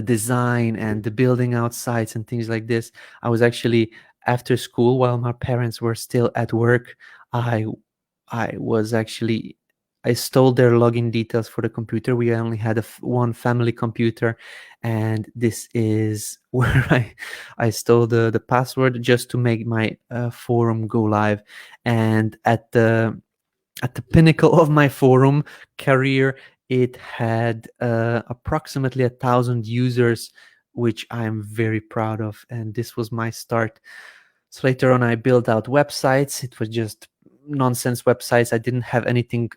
S1: design and the building out sites and things like this. I was actually, after school, while my parents were still at work, I I was actually, I stole their login details for the computer. We only had one family computer, and this is where I stole the password just to make my forum go live. And at the pinnacle of my forum career, it had approximately 1,000 users, which I'm very proud of. And this was my start. So later on, I built out websites. It was just nonsense websites. I didn't have anything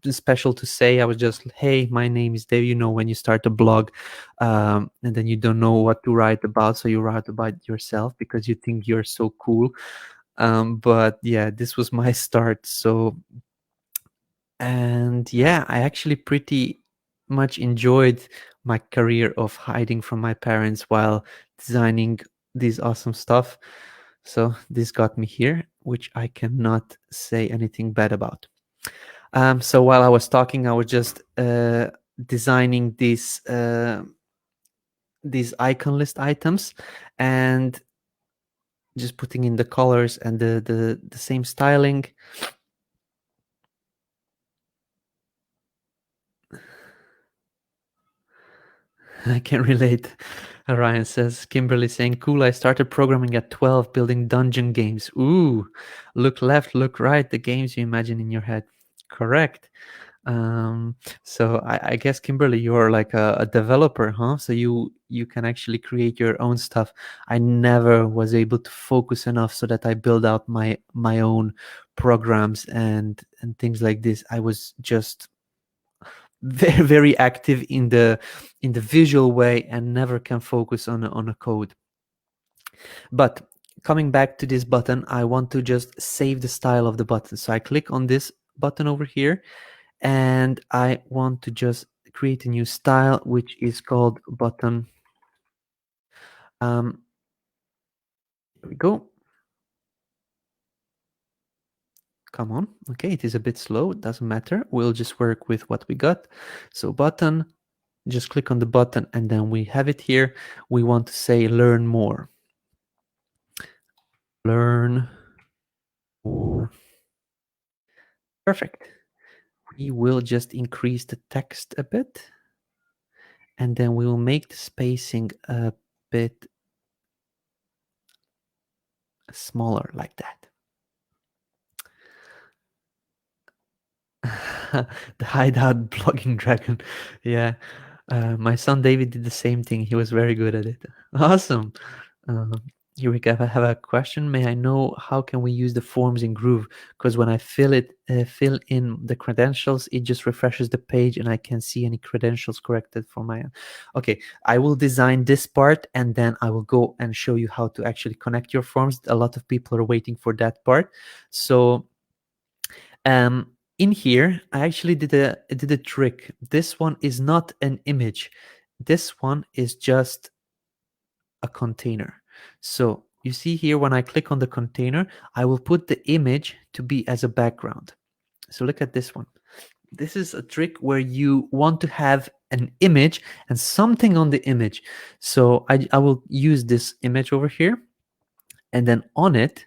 S1: special to say. I was just, hey, my name is Dave. You know, when you start a blog, and then you don't know what to write about, so you write about yourself because you think you're so cool. But yeah, this was my start. So, and yeah, I actually pretty much enjoyed my career of hiding from my parents while designing this awesome stuff. So this got me here, which I cannot say anything bad about. So while I was talking, I was just designing these icon list items, and just putting in the colors and the same styling. I can relate. Ryan says, Kimberly saying, cool, I started programming at 12, building dungeon games. Ooh, look left, look right, the games you imagine in your head. Correct. So I guess, Kimberly, you're like a developer, huh? So you can actually create your own stuff. I never was able to focus enough so that I build out my own programs and things like this. I was just very very active in the visual way and never can focus on a code. But coming back to this button, I want to just save the style of the button. So I click on this button over here, and I want to just create a new style, which is called button. Here we go. Come on. Okay, it is a bit slow. It doesn't matter. We'll just work with what we got. So button, just click on the button, and then we have it here. We want to say learn more. Learn more. Perfect. We will just increase the text a bit, and then we will make the spacing a bit smaller like that. The hideout blogging dragon. Yeah. My son David did the same thing. He was very good at it. Awesome. Um, Here we go. I have a question. May I know how can we use the forms in Groove? Because when I fill in the credentials, it just refreshes the page and I can't see any credentials corrected for my. Okay, I will design this part and then I will go and show you how to actually connect your forms. A lot of people are waiting for that part. So in here, I actually did a trick. This one is not an image. This one is just a container. So you see here, when I click on the container, I will put the image to be as a background. So look at this one. This is a trick where you want to have an image and something on the image. So I will use this image over here, and then on it,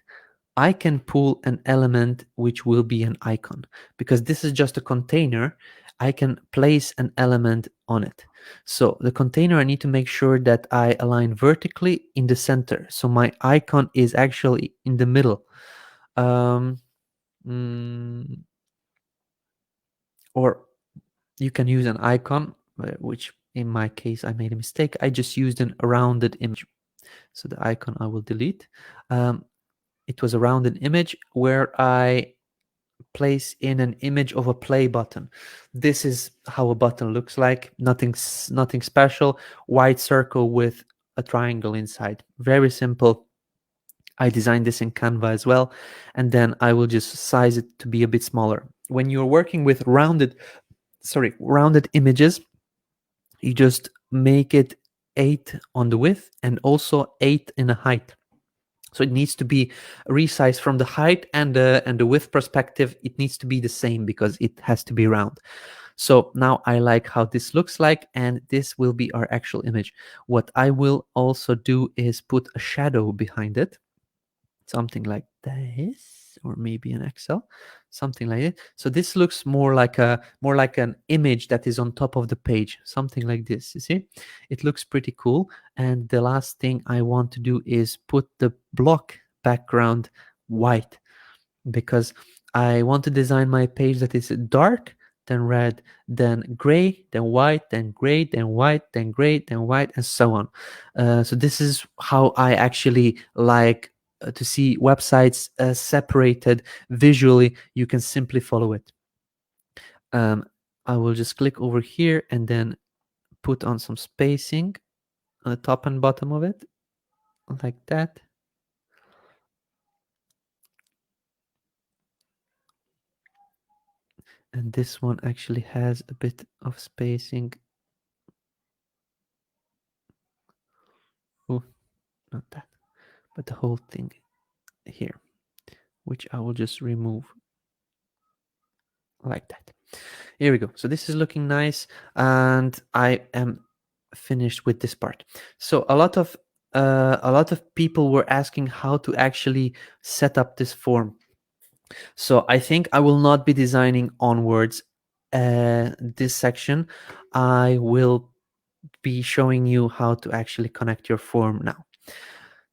S1: I can pull an element which will be an icon. Because this is just a container, I can place an element on it. So the container, I need to make sure that I align vertically in the center. So my icon is actually in the middle. Um, mm, or you can use an icon, which in my case, I made a mistake. I just used a rounded image. So the icon I will delete. It was a rounded image where I place in an image of a play button. This is how a button looks like. Nothing special. White circle with a triangle inside. Very simple. I designed this in Canva as well, and then I will just size it to be a bit smaller. When you're working with rounded images, you just make it 8 on the width and also 8 in the height. So it needs to be resized from the height and the width perspective. It needs to be the same because it has to be round. So now I like how this looks like, and this will be our actual image. What I will also do is put a shadow behind it, something like this, or maybe an Excel, something like it. So this looks more like an image that is on top of the page, something like this. You see, it looks pretty cool. And the last thing I want to do is put the block background white, because I want to design my page that is dark, then red, then gray, then white, then gray, then white, then gray, then white, and so on. So this is how I actually like to see websites separated visually. You can simply follow it. I will just click over here and then put on some spacing on the top and bottom of it, like that. And this one actually has a bit of spacing. Oh, not that, but the whole thing here, which I will just remove like that. Here we go. So this is looking nice, and I am finished with this part. So a lot of people were asking how to actually set up this form. So I think I will not be designing onwards this section. I will be showing you how to actually connect your form now.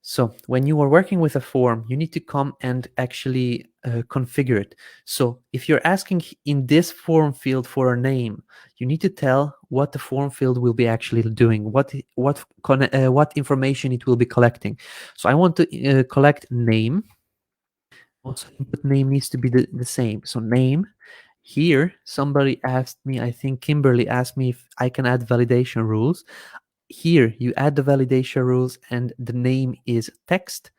S1: So when you are working with a form, you need to come and actually configure it. So if you're asking in this form field for a name, you need to tell what the form field will be actually doing, what information it will be collecting. So I want to collect name. Also, input name needs to be the same. So name. Here, somebody asked me, I think Kimberly asked me if I can add validation rules. Here, you add the validation rules and the name is text.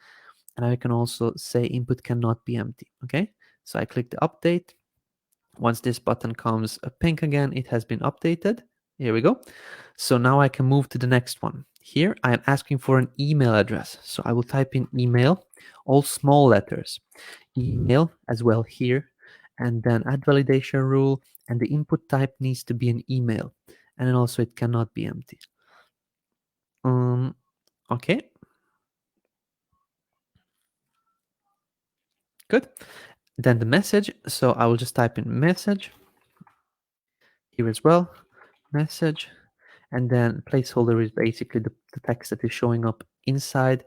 S1: And I can also say input cannot be empty. Okay, so I click the update. Once this button comes pink again, it has been updated. Here we go. So now I can move to the next one. Here, I am asking for an email address. So I will type in email, all small letters, email as well here, and then add validation rule, and the input type needs to be an email. And then also it cannot be empty. Okay, good. Then the message. So I will just type in message here as well, message. And then placeholder is basically the text that is showing up inside.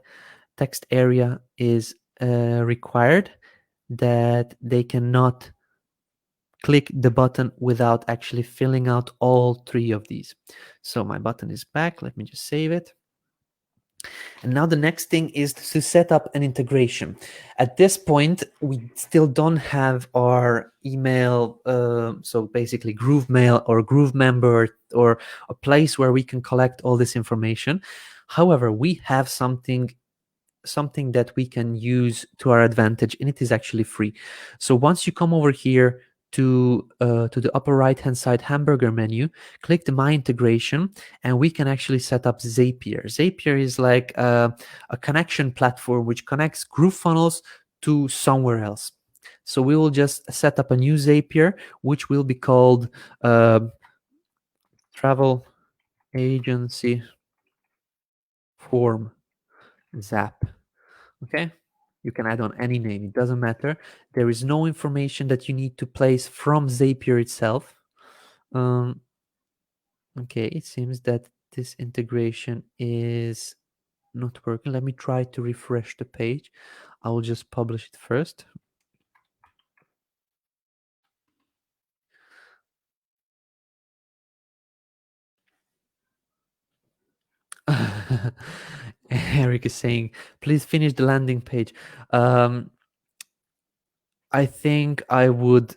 S1: Text area is required that they cannot click the button without actually filling out all three of these. So my button is back. Let me just save it. And now the next thing is to set up an integration. At this point, we still don't have our email, so basically Groove Mail or Groove Member or a place where we can collect all this information. However, we have something that we can use to our advantage, and it is actually free. So once you come over here to the upper right hand side hamburger menu, click the My Integration, and we can actually set up Zapier. Zapier is like a connection platform which connects GrooveFunnels to somewhere else. So we will just set up a new Zapier, which will be called Travel Agency Form Zap. Okay, you can add on any name, it doesn't matter. There is no information that you need to place from Zapier itself. Okay, it seems that this integration is not working. Let me try to refresh the page. I will just publish it first. Eric is saying, please finish the landing page. I think I would.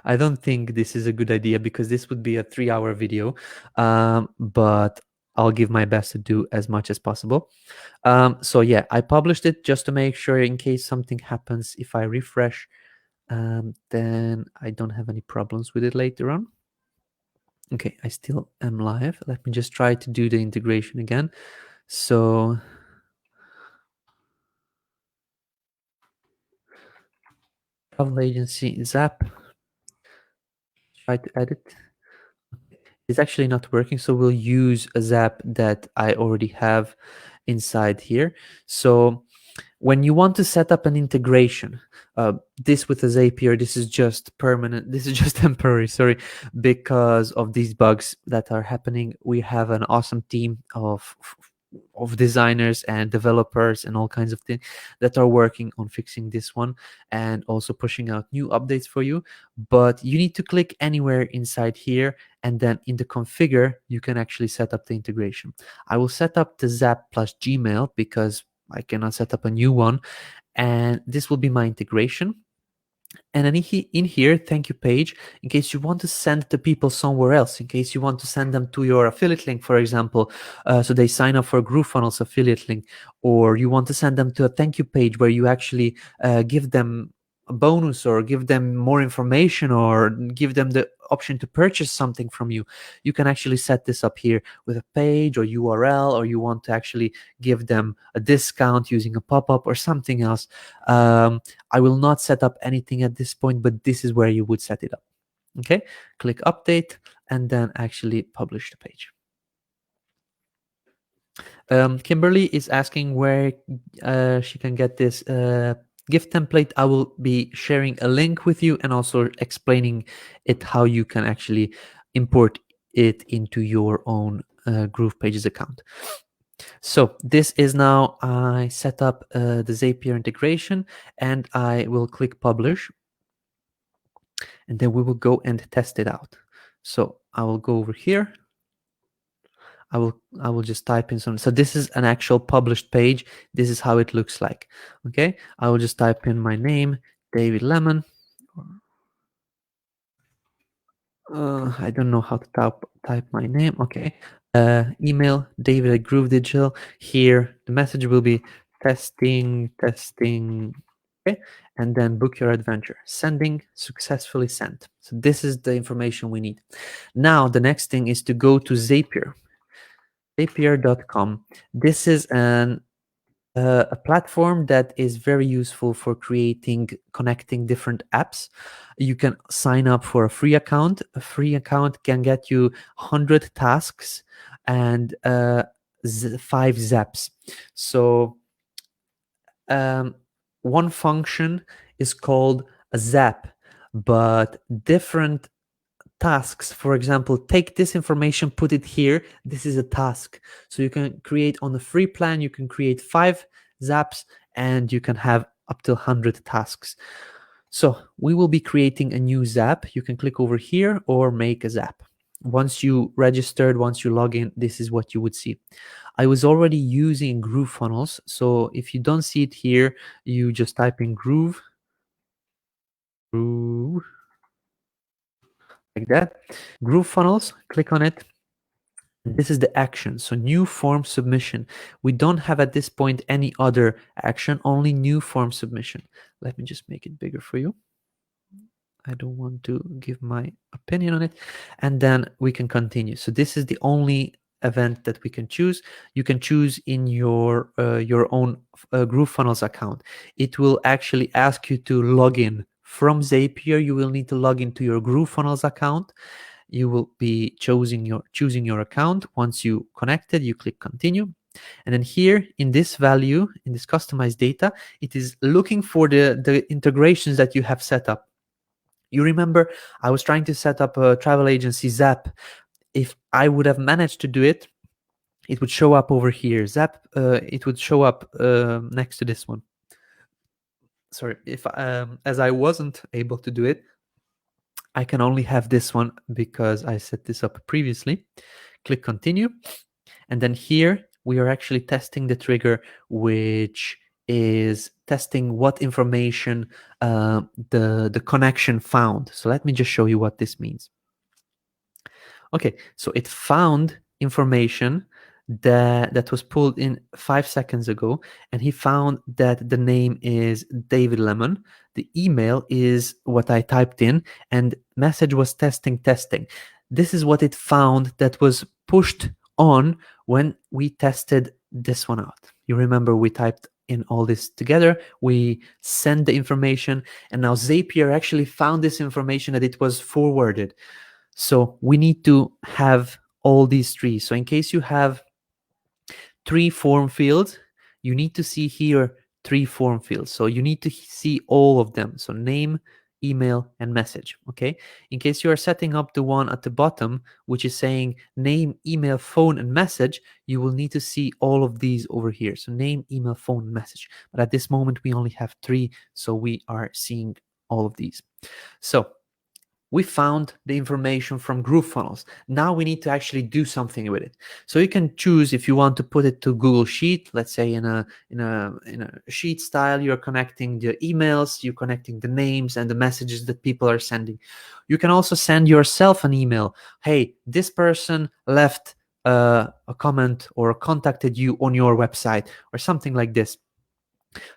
S1: I don't think this is a good idea because this would be a 3-hour video, but I'll give my best to do as much as possible. So yeah, I published it just to make sure in case something happens. If I refresh, then I don't have any problems with it later on. Okay, I still am live. Let me just try to do the integration again. So travel agency Zap. Try to edit. It's actually not working, so we'll use a Zap that I already have inside here. So when you want to set up an integration, this with a Zapier, this is just permanent, this is just temporary, sorry, because of these bugs that are happening. We have an awesome team of designers and developers and all kinds of things that are working on fixing this one and also pushing out new updates for you. But you need to click anywhere inside here, and then in the configure you can actually set up the integration. I will set up the Zap plus Gmail because I cannot set up a new one, and this will be my integration. And then in here, thank you page, in case you want to send the people somewhere else, in case you want to send them to your affiliate link, for example, so they sign up for GrooveFunnels affiliate link, or you want to send them to a thank you page where you actually give them a bonus or give them more information or give them the option to purchase something from you. You can actually set this up here with a page or URL, or you want to actually give them a discount using a pop-up or something else. I will not set up anything at this point, but this is where you would set it up. Okay, click update and then actually publish the page. Kimberly is asking where she can get this gift template. I will be sharing a link with you and also explaining it how you can actually import it into your own Groove Pages account. So this is now, I set up the Zapier integration, and I will click publish, and then we will go and test it out. So I will go over here. I will just type in some. So this is an actual published page. This is how it looks like. Okay, I will just type in my name, David Lemon. I don't know how to type my name. Okay, email David at Groove Digital. Here the message will be testing. Okay, and then book your adventure. Sending successfully sent. So this is the information we need. Now the next thing is to go to Zapier. Zapier.com. This is a platform that is very useful for connecting different apps. You can sign up for a free account. A free account can get you 100 tasks and 5 zaps. So one function is called a zap, but different tasks, for example, take this information, put it here, this is a task. So you can create on the free plan, you can create 5 zaps and you can have up to 100 tasks. So we will be creating a new Zap. You can click over here or make a Zap. Once you registered, once you log in, this is what you would see. I was already using GrooveFunnels. So if you don't see it here, you just type in Groove, like that. GrooveFunnels, click on it. This is the action. So new form submission. We don't have at this point any other action, only new form submission. Let me just make it bigger for you. I don't want to give my opinion on it. And then we can continue. So this is the only event that we can choose. You can choose in your own GrooveFunnels account. It will actually ask you to log in from Zapier. You will need to log into your GrooveFunnels account. You will be choosing your account. Once you connected, you click continue. And then here in this value, in this customized data, it is looking for the integrations that you have set up. You remember I was trying to set up a travel agency Zap. If I would have managed to do it, it would show up over here. Zap, it would show up next to this one. Sorry, if as I wasn't able to do it, I can only have this one because I set this up previously. Click continue. And then here we are actually testing the trigger, which is testing what information the connection found. So let me just show you what this means. Okay, so it found information that was pulled in 5 seconds ago, and he found that the name is David Lemon. The email is what I typed in, and message was testing. This is what it found that was pushed on when we tested this one out. You remember we typed in all this together, we sent the information, and now Zapier actually found this information that it was forwarded. So we need to have all these three. So in case you have 3 form fields, you need to see here 3 form fields. So you need to see all of them. So name, email, and message. Okay. In case you are setting up the one at the bottom, which is saying name, email, phone, and message, you will need to see all of these over here. So name, email, phone, and message. But at this moment, we only have 3. So we are seeing all of these. So we found the information from GrooveFunnels. Now we need to actually do something with it. So you can choose if you want to put it to Google Sheet. Let's say in a sheet style, you're connecting the emails, you're connecting the names and the messages that people are sending. You can also send yourself an email. Hey, this person left a comment or contacted you on your website or something like this.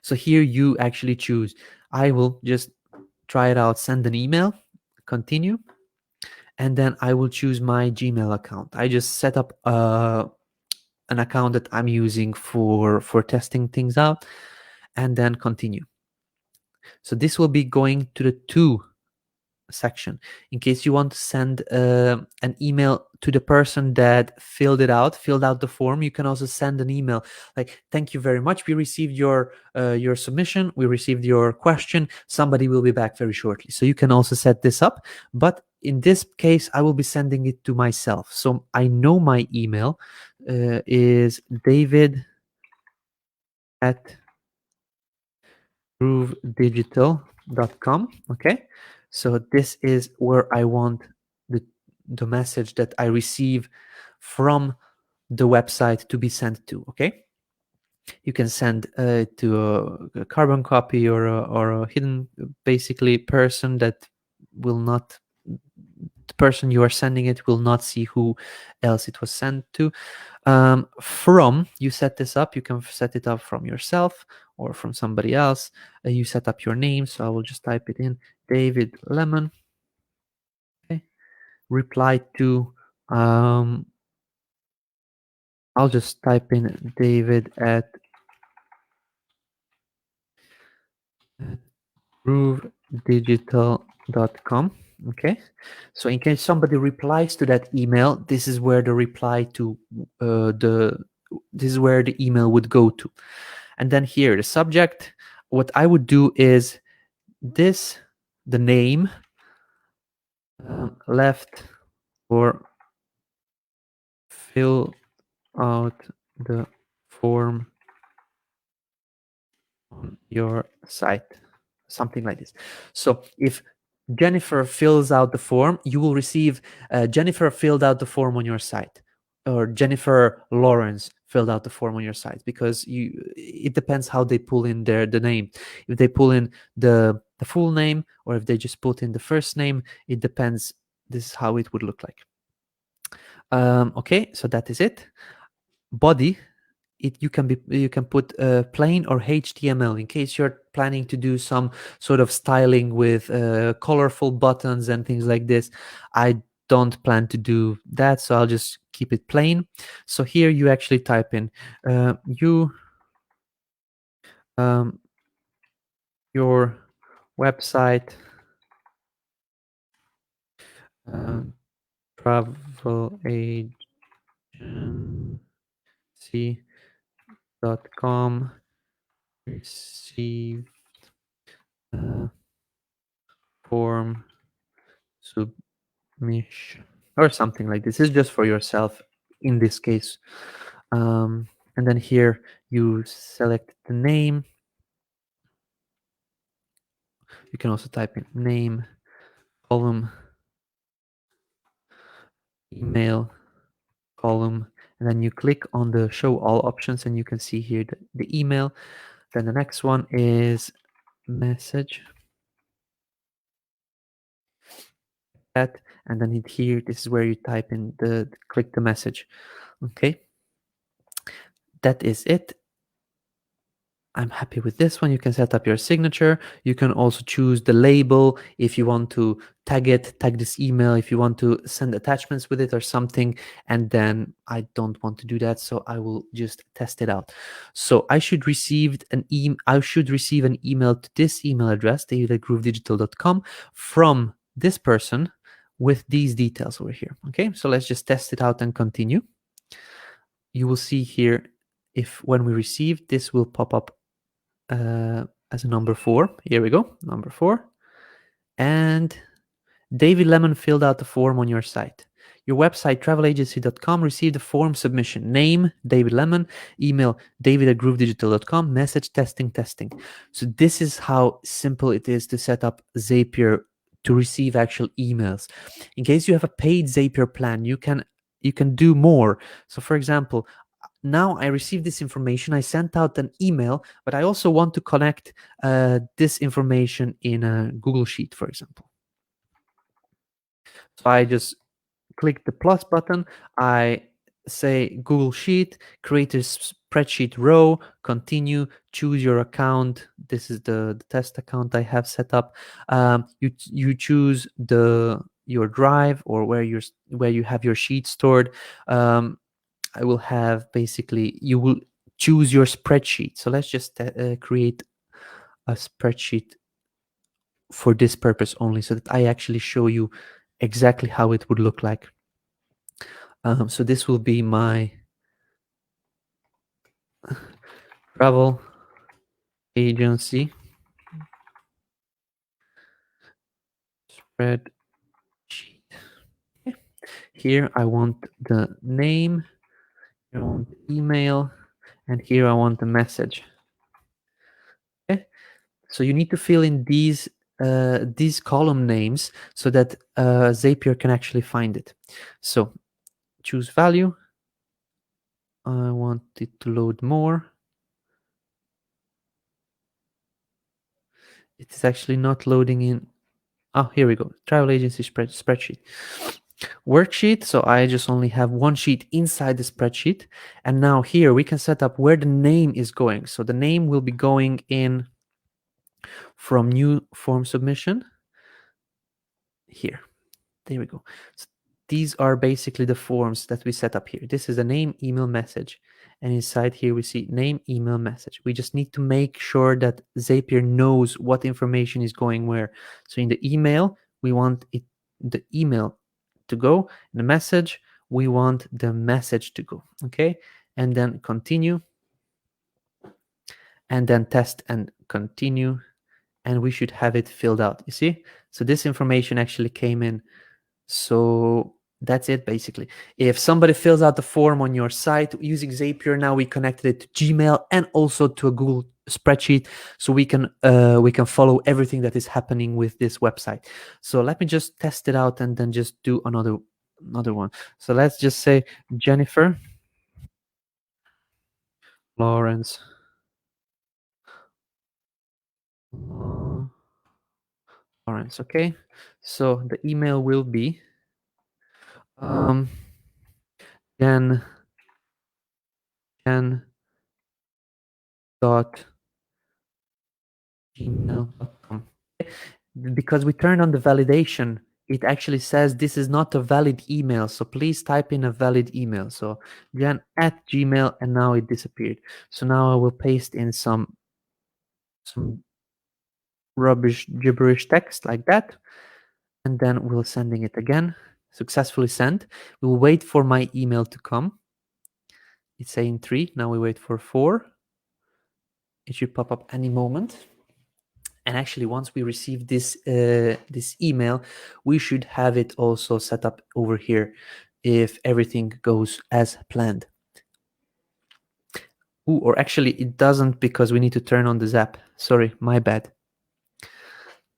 S1: So here you actually choose. I will just try it out, send an email, continue, and then I will choose my Gmail account. I just set up an account that I'm using for testing things out, and then continue. So this will be going to the to section. In case you want to send an email to the person that filled out the form, you can also send an email like, thank you very much, we received your submission, we received your question, somebody will be back very shortly. So you can also set this up, but in this case I will be sending it to myself. So I know my email is david@groovedigital.com. Okay, so this is where I want the message that I receive from the website to be sent to. Okay, you can send to a carbon copy or a hidden, basically, person that will not, the person you are sending it will not see who else it was sent to. From, you set this up, you can set it up from yourself or from somebody else. You set up your name, so I will just type it in, David Lemon. Okay, reply to, I'll just type in David at groovedigital.com. Okay, so in case somebody replies to that email, this is where the reply to this is where the email would go to. And then here, the subject, what I would do is this, the name, left or fill out the form on your site. something like this. So if Jennifer fills out the form, you will receive Jennifer filled out the form on your site, or Jennifer Lawrence filled out the form on your site, because it depends how they pull in the name. If they pull in the full name, or if they just put in the first name, it depends. This is how it would look like. Okay, so that is it. Body, you can put plain or HTML, in case you're planning to do some sort of styling with colorful buttons and things like this. I don't plan to do that, so I'll just keep it plain. So here you actually type in your website, travel agency.com, receive form submission, or something like this. It's just for yourself in this case. And then here you select the name. You can also type in name, column, email, column, and then you click on the show all options, and you can see here the email. Then the next one is message, that, and then here, this is where you type in click the message. Okay, that is it. I'm happy with this one. You can set up your signature. You can also choose the label if you want to tag this email, if you want to send attachments with it or something. And then I don't want to do that, so I will just test it out. So I should receive an email to this email address, david@groovedigital.com, from this person with these details over here. Okay, so let's just test it out and continue. You will see here, if when we receive, this will pop up as a number 4. Here we go, number 4. And David Lemon filled out the form on your site. Your website, travelagency.com, received a form submission. Name, David Lemon. Email, david@groovedigital.com. Message, testing. So this is how simple it is to set up Zapier to receive actual emails. In case you have a paid Zapier plan, you can do more. So for example, now I received this information, I sent out an email, but I also want to connect this information in a Google Sheet, for example. So I just click the plus button, I say Google Sheet, create a spreadsheet row, continue, choose your account. This is the test account I have set up. You choose your drive, or where you have your sheet stored. I will have, basically, you will choose your spreadsheet. So let's just create a spreadsheet for this purpose only, so that I actually show you exactly how it would look like. So this will be my travel agency spreadsheet. Okay. Here I want the name, I want email, and here I want the message. Okay. So you need to fill in these column names so that Zapier can actually find it. So choose value. I want it to load more. It is actually not loading in. Oh, here we go. Travel agency spreadsheet. Worksheet. So I just only have one sheet inside the spreadsheet. And now here we can set up where the name is going. So the name will be going in from new form submission. Here. There we go. So these are basically the forms that we set up here. This is the name, email, message. And inside here we see name, email, message. We just need to make sure that Zapier knows what information is going where. So in the email, we want the email to go. In the message, we want the message to go. Okay. And then continue. And then test and continue. And we should have it filled out. You see? So this information actually came in. So That's it, basically. If somebody fills out the form on your site using Zapier, now we connected it to Gmail and also to a Google spreadsheet, so we can follow everything that is happening with this website. So let me just test it out and then just do another one. So let's just say Jennifer Lawrence. Lawrence, okay. So the email will be um, jen dot gmail.com. Because we turned on the validation, it actually says this is not a valid email. So please type in a valid email. So Jan at Gmail, and now it disappeared. So now I will paste in some rubbish gibberish text like that, and then we're sending it again. Successfully sent. We'll wait for my email to come. It's saying 3. Now we wait for 4. It should pop up any moment. And actually, once we receive this email, we should have it also set up over here if everything goes as planned. Ooh, or actually it doesn't, because we need to turn on the Zap. Sorry, my bad.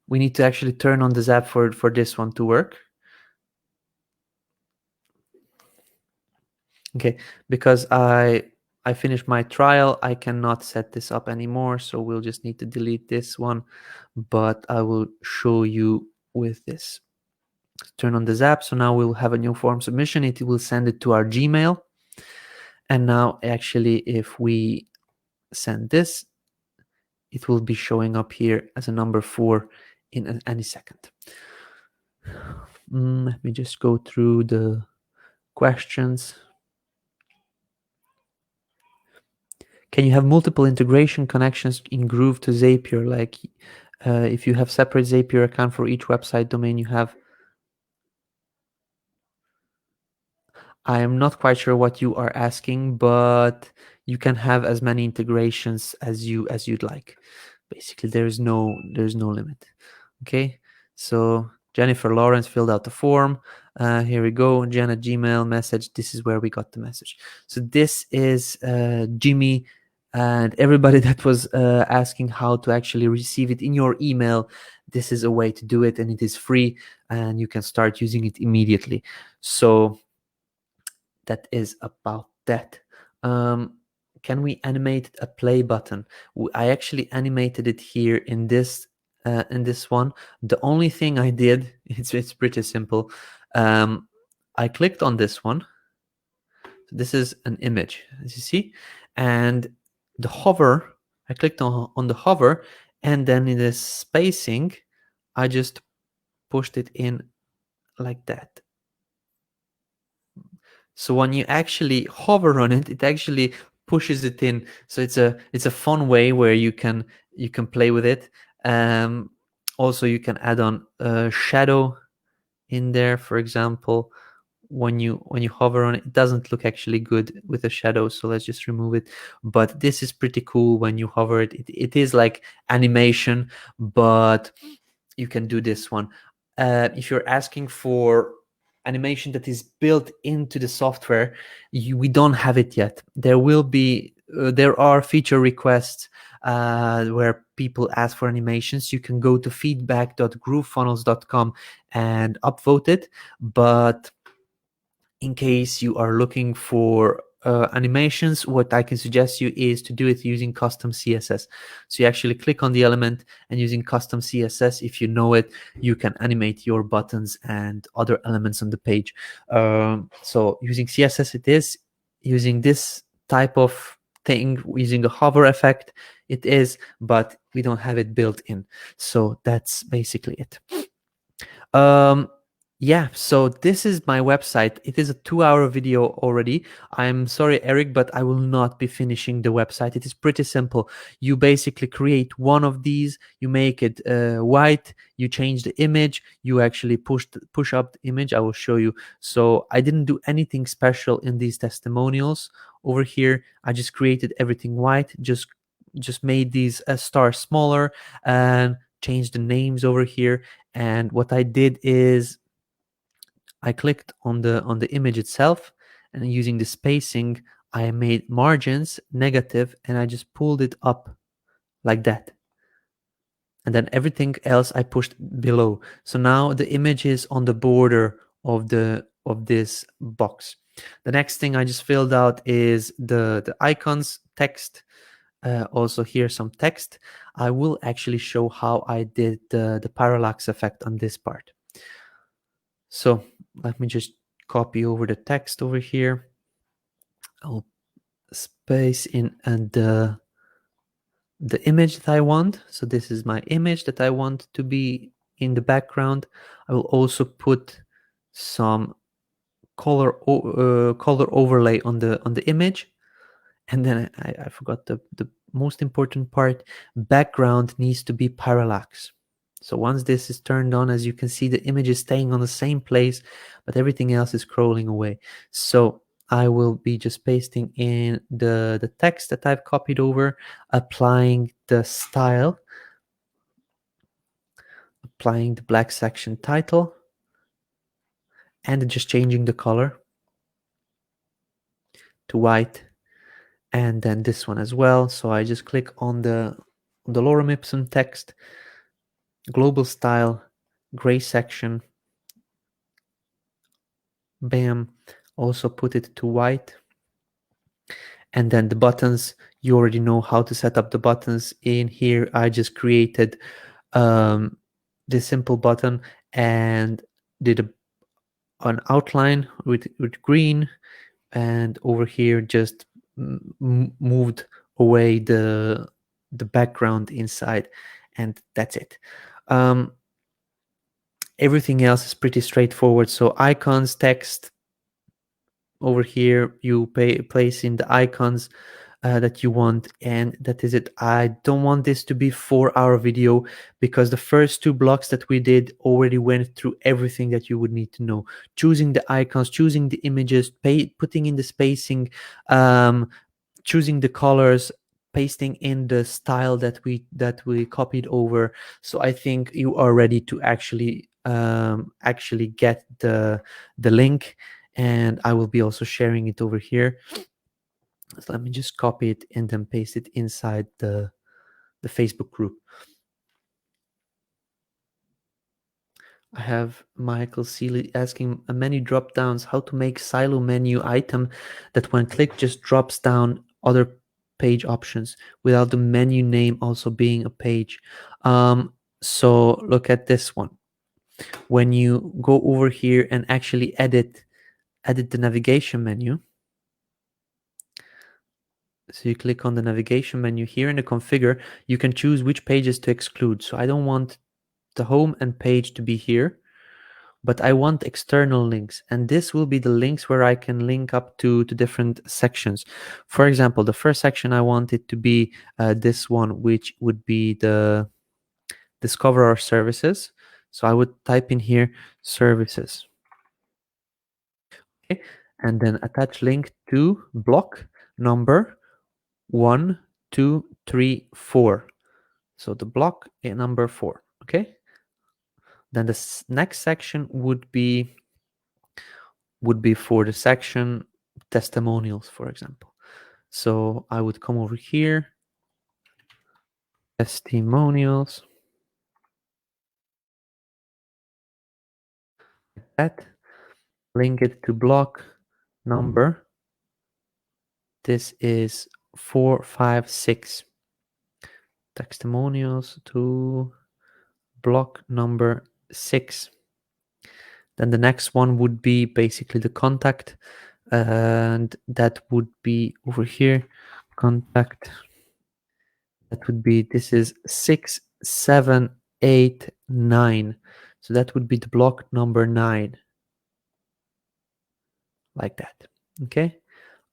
S1: We need to actually turn on the Zap for this one to work. Okay, because I finished my trial, I cannot set this up anymore, so we'll just need to delete this one, but I will show you with this. Turn on the Zap, so now we'll have a new form submission. It will send it to our Gmail, and now actually if we send this, it will be showing up here as a number 4 in any second. Let me just go through the questions. Can you have multiple integration connections in Groove to Zapier? Like if you have separate Zapier account for each website domain you have. I am not quite sure what you are asking, but you can have as many integrations as you'd like. Basically, there's no limit. Okay, so Jennifer Lawrence filled out the form. Here we go. Jenna Gmail message. This is where we got the message. So this is Jimmy, and everybody that was asking how to actually receive it in your email. This is a way to do it, and it is free, and you can start using it immediately. So that is about that. Can we animate a play button? I actually animated it here in this one. The only thing I did, it's pretty simple. I clicked on this one. So this is an image, as you see, and the hover. I clicked on the hover, and then in the spacing, I just pushed it in like that. So when you actually hover on it, it actually pushes it in. So it's a fun way where you can play with it. Also, you can add on a shadow in there, for example. When you hover on it, it doesn't look actually good with a shadow, so let's just remove it. But this is pretty cool. When you hover it, it is like animation, but you can do this one. If you're asking for animation that is built into the software, we don't have it yet. There will be there are feature requests where people ask for animations. You can go to feedback.groovefunnels.com and upvote it, but in case you are looking for animations, what I can suggest you is to do it using custom CSS. So you actually click on the element, and using custom CSS, if you know it, you can animate your buttons and other elements on the page. So using CSS, it is using this type of thing, using a hover effect, it is, but we don't have it built in. So that's basically it. Yeah, so this is my website. It is a 2-hour video already. I'm sorry, Eric, but I will not be finishing the website. It is pretty simple. You basically create one of these, you make it white, you change the image, you actually push up the image. I will show you. So I didn't do anything special in these testimonials over here. I just created everything white, just made these stars smaller and changed the names over here. And what I did is I clicked on the image itself, and using the spacing, I made margins negative, and I just pulled it up like that. And then everything else I pushed below. So now the image is on the border of this box. The next thing I just filled out is the icons, text, also here some text. I will actually show how I did the parallax effect on this part. So let me just copy over the text over here. I'll space in and the image that I want. So this is my image that I want to be in the background. I will also put some color overlay on the image. And then I forgot the most important part. Background needs to be parallax. So once this is turned on, as you can see, the image is staying on the same place, but everything else is scrolling away. So I will be just pasting in the text that I've copied over, applying the style, applying the black section title, and just changing the color to white, and then this one as well. So I just click on the lorem ipsum text, global style, gray section, bam, also put it to white. And then the buttons, you already know how to set up the buttons. In here I just created this simple button and did an outline with green, and over here just moved away the background inside, and that's it. Everything else is pretty straightforward. So icons, text, over here you place in the icons that you want, and that is it. I don't want this to be 4-hour video, because the first two blocks that we did already went through everything that you would need to know: choosing the icons, choosing the images, putting in the spacing, choosing the colors, pasting in the style that we copied over. So I think you are ready to actually get the link, and I will be also sharing it over here. So let me just copy it and then paste it inside the Facebook group. I have Michael Seeley asking menu drop downs, how to make silo menu item that when clicked just drops down other page options without the menu name also being a page. So look at this one. When you go over here and actually edit the navigation menu, so you click on the navigation menu here in the configure, you can choose which pages to exclude. So I don't want the home and page to be here, but I want external links, and this will be the links where I can link up to different sections. For example, the first section I want it to be this one, which would be the discover our services. So I would type in here services, okay, and then attach link to block number 1, 2, 3, 4. So the block number 4, okay. Then the next section would be for the section testimonials, for example. So I would come over here, testimonials, that, link it to block number. This is 4, 5, 6. Testimonials to block number 6. Then the next one would be basically the contact, and that would be over here, contact. That would be, this is 6, 7, 8, 9. So that would be the block number 9, like that. Okay,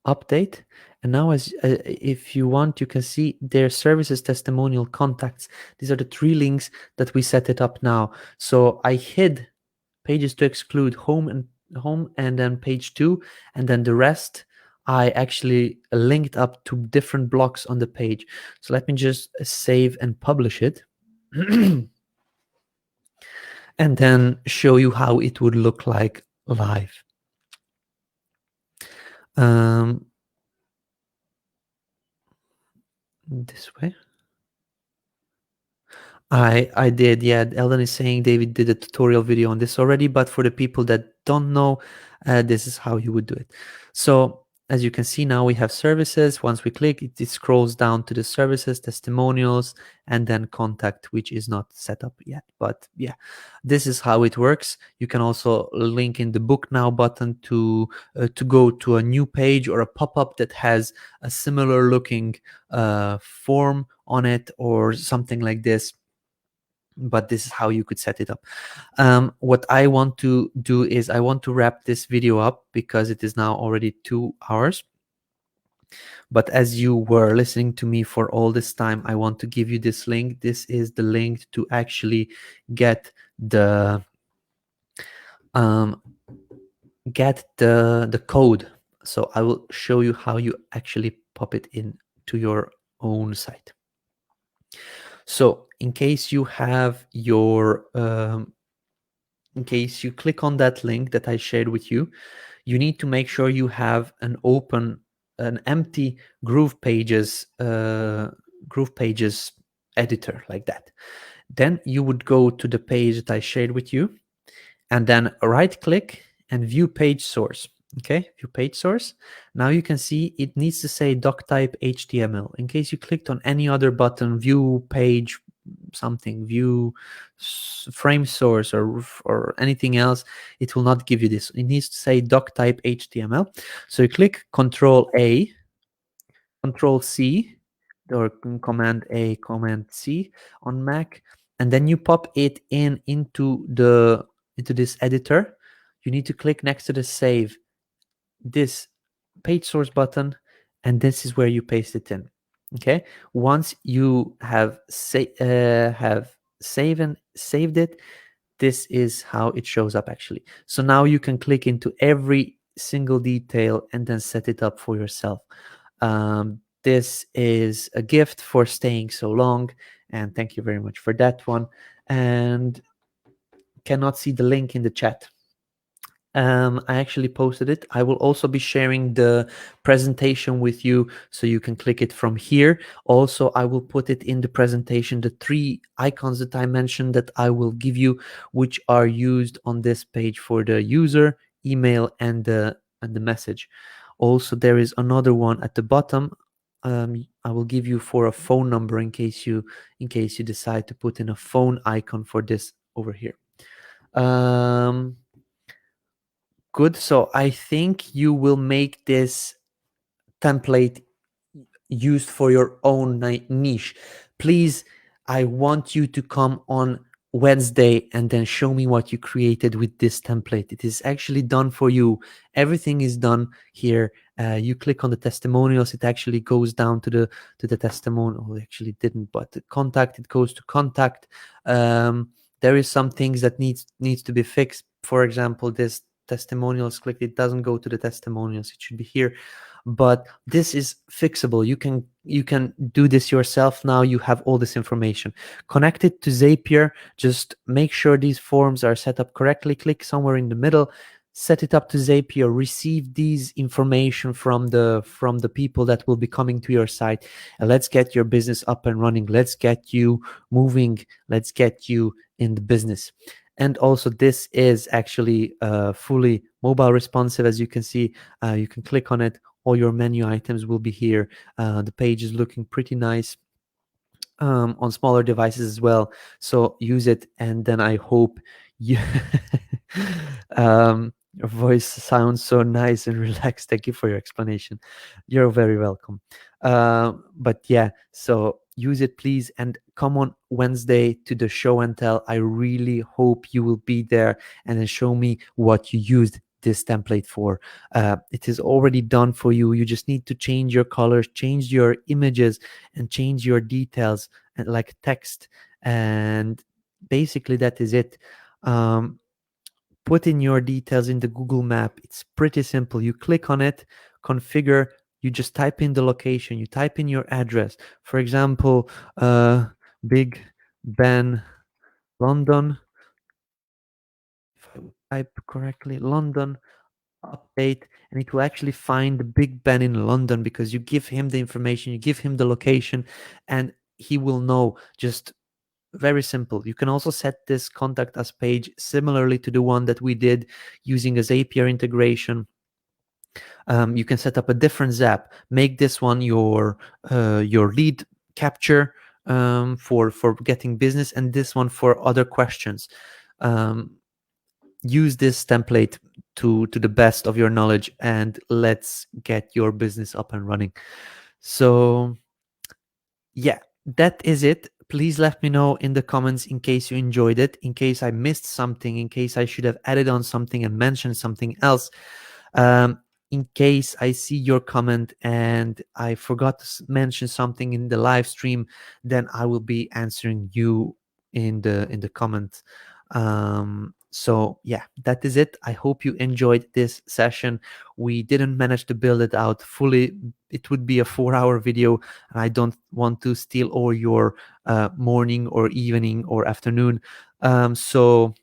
S1: update. And now, as if you want, you can see their services, testimonial, contacts. These are the 3 links that we set it up now. So I hid pages to exclude, home and then page 2, and then the rest I actually linked up to different blocks on the page. So let me just save and publish it and then show you how it would look like live. Um, this way. I did, yeah. Eldon is saying David did a tutorial video on this already, but for the people that don't know, this is how you would do it. So as you can see now, we have services. Once we click, it scrolls down to the services, testimonials, and then contact, which is not set up yet. But yeah, this is how it works. You can also link in the book now button to go to a new page or a pop-up that has a similar looking form on it or something like this, but this is how you could set it up. What I want to do is I want to wrap this video up because it is now already 2 hours. But as you were listening to me for all this time, I want to give you this link. This is the link to actually get the um, the code. So I will show you how you actually pop it in to your own site. So in case you have your in case you click on that link that I shared with you, you need to make sure you have an empty Groove Pages editor like that. Then you would go to the page that I shared with you, and then right click and view page source. Okay, view page source. Now you can see it needs to say doc type HTML. In case you clicked on any other button, view page something, view frame source or anything else, it will not give you this. It needs to say doc type HTML. So you click Control A, Control C, or Command A, Command C on Mac, and then you pop it into this editor. You need to click next to the save this page source button, and this is where you paste it in. Okay, once you have saved it, this is how it shows up actually. So now you can click into every single detail and then set it up for yourself. This is a gift for staying so long, and thank you very much for that one. And cannot see the link in the chat. I actually posted it. I will also be sharing the presentation with you so you can click it from here. Also, I will put it in the presentation, the 3 icons that I mentioned that I will give you, which are used on this page for the user, email, and the message. Also, there is another one at the bottom. I will give you for a phone number in case you decide to put in a phone icon for this over here. Good. So I think you will make this template used for your own niche. Please, I want you to come on Wednesday and then show me what you created with this template. It is actually done for you. Everything is done here. You click on the testimonials, it actually goes down to the testimonial. Oh, it actually didn't, but the contact, it goes to contact. There is some things that needs to be fixed. For example, this testimonials click, it doesn't go to the testimonials, it should be here, but this is fixable. You can do this yourself. Now you have all this information connected to Zapier. Just make sure these forms are set up correctly. Click somewhere in the middle, set it up to Zapier, receive these information from the people that will be coming to your site, and let's get your business up and running. Let's get you moving. Let's get you in the business. And also this is actually fully mobile responsive. As you can see, you can click on it, all your menu items will be here. The page is looking pretty nice on smaller devices as well, so use it. And then I hope you your voice sounds so nice and relaxed. Thank you for your explanation. You're very welcome. But yeah, so use it please, and come on Wednesday to the show and tell. I really hope you will be there and then show me what you used this template for. It is already done for you. You just need to change your colors, change your images, and change your details, and like text, and basically that is it. Put in your details in the Google map. It's pretty simple. You click on it, configure, you just type in the location, you type in your address. For example, Big Ben, London. type correctly, London update, and it will actually find Big Ben in London, because you give him the information, you give him the location, and he will know. Just very simple. You can also set this contact us page similarly to the one that we did using a Zapier integration. You can set up a different Zap, make this one your lead capture, for getting business, and this one for other questions. Use this template to the best of your knowledge, and let's get your business up and running. So yeah, that is it. Please let me know in the comments in case you enjoyed it, in case I missed something, in case I should have added on something and mentioned something else. In case I see your comment and I forgot to mention something in the live stream, then I will be answering you in the comments. So yeah, that is it. I hope you enjoyed this session. We didn't manage to build it out fully. It would be a 4-hour video, and I don't want to steal all your morning or evening or afternoon. So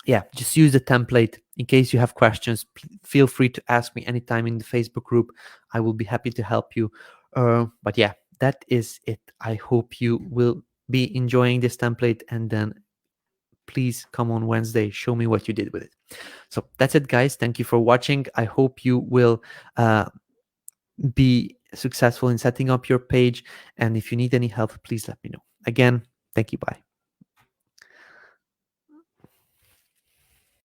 S1: yeah, just use the template. In case you have questions, feel free to ask me anytime in the Facebook group. I will be happy to help you. But yeah, that is it. I hope you will be enjoying this template, and then please come on Wednesday, show me what you did with it. So that's it, guys. Thank you for watching. I hope you will be successful in setting up your page, and if you need any help, please let me know. Again, thank you. Bye.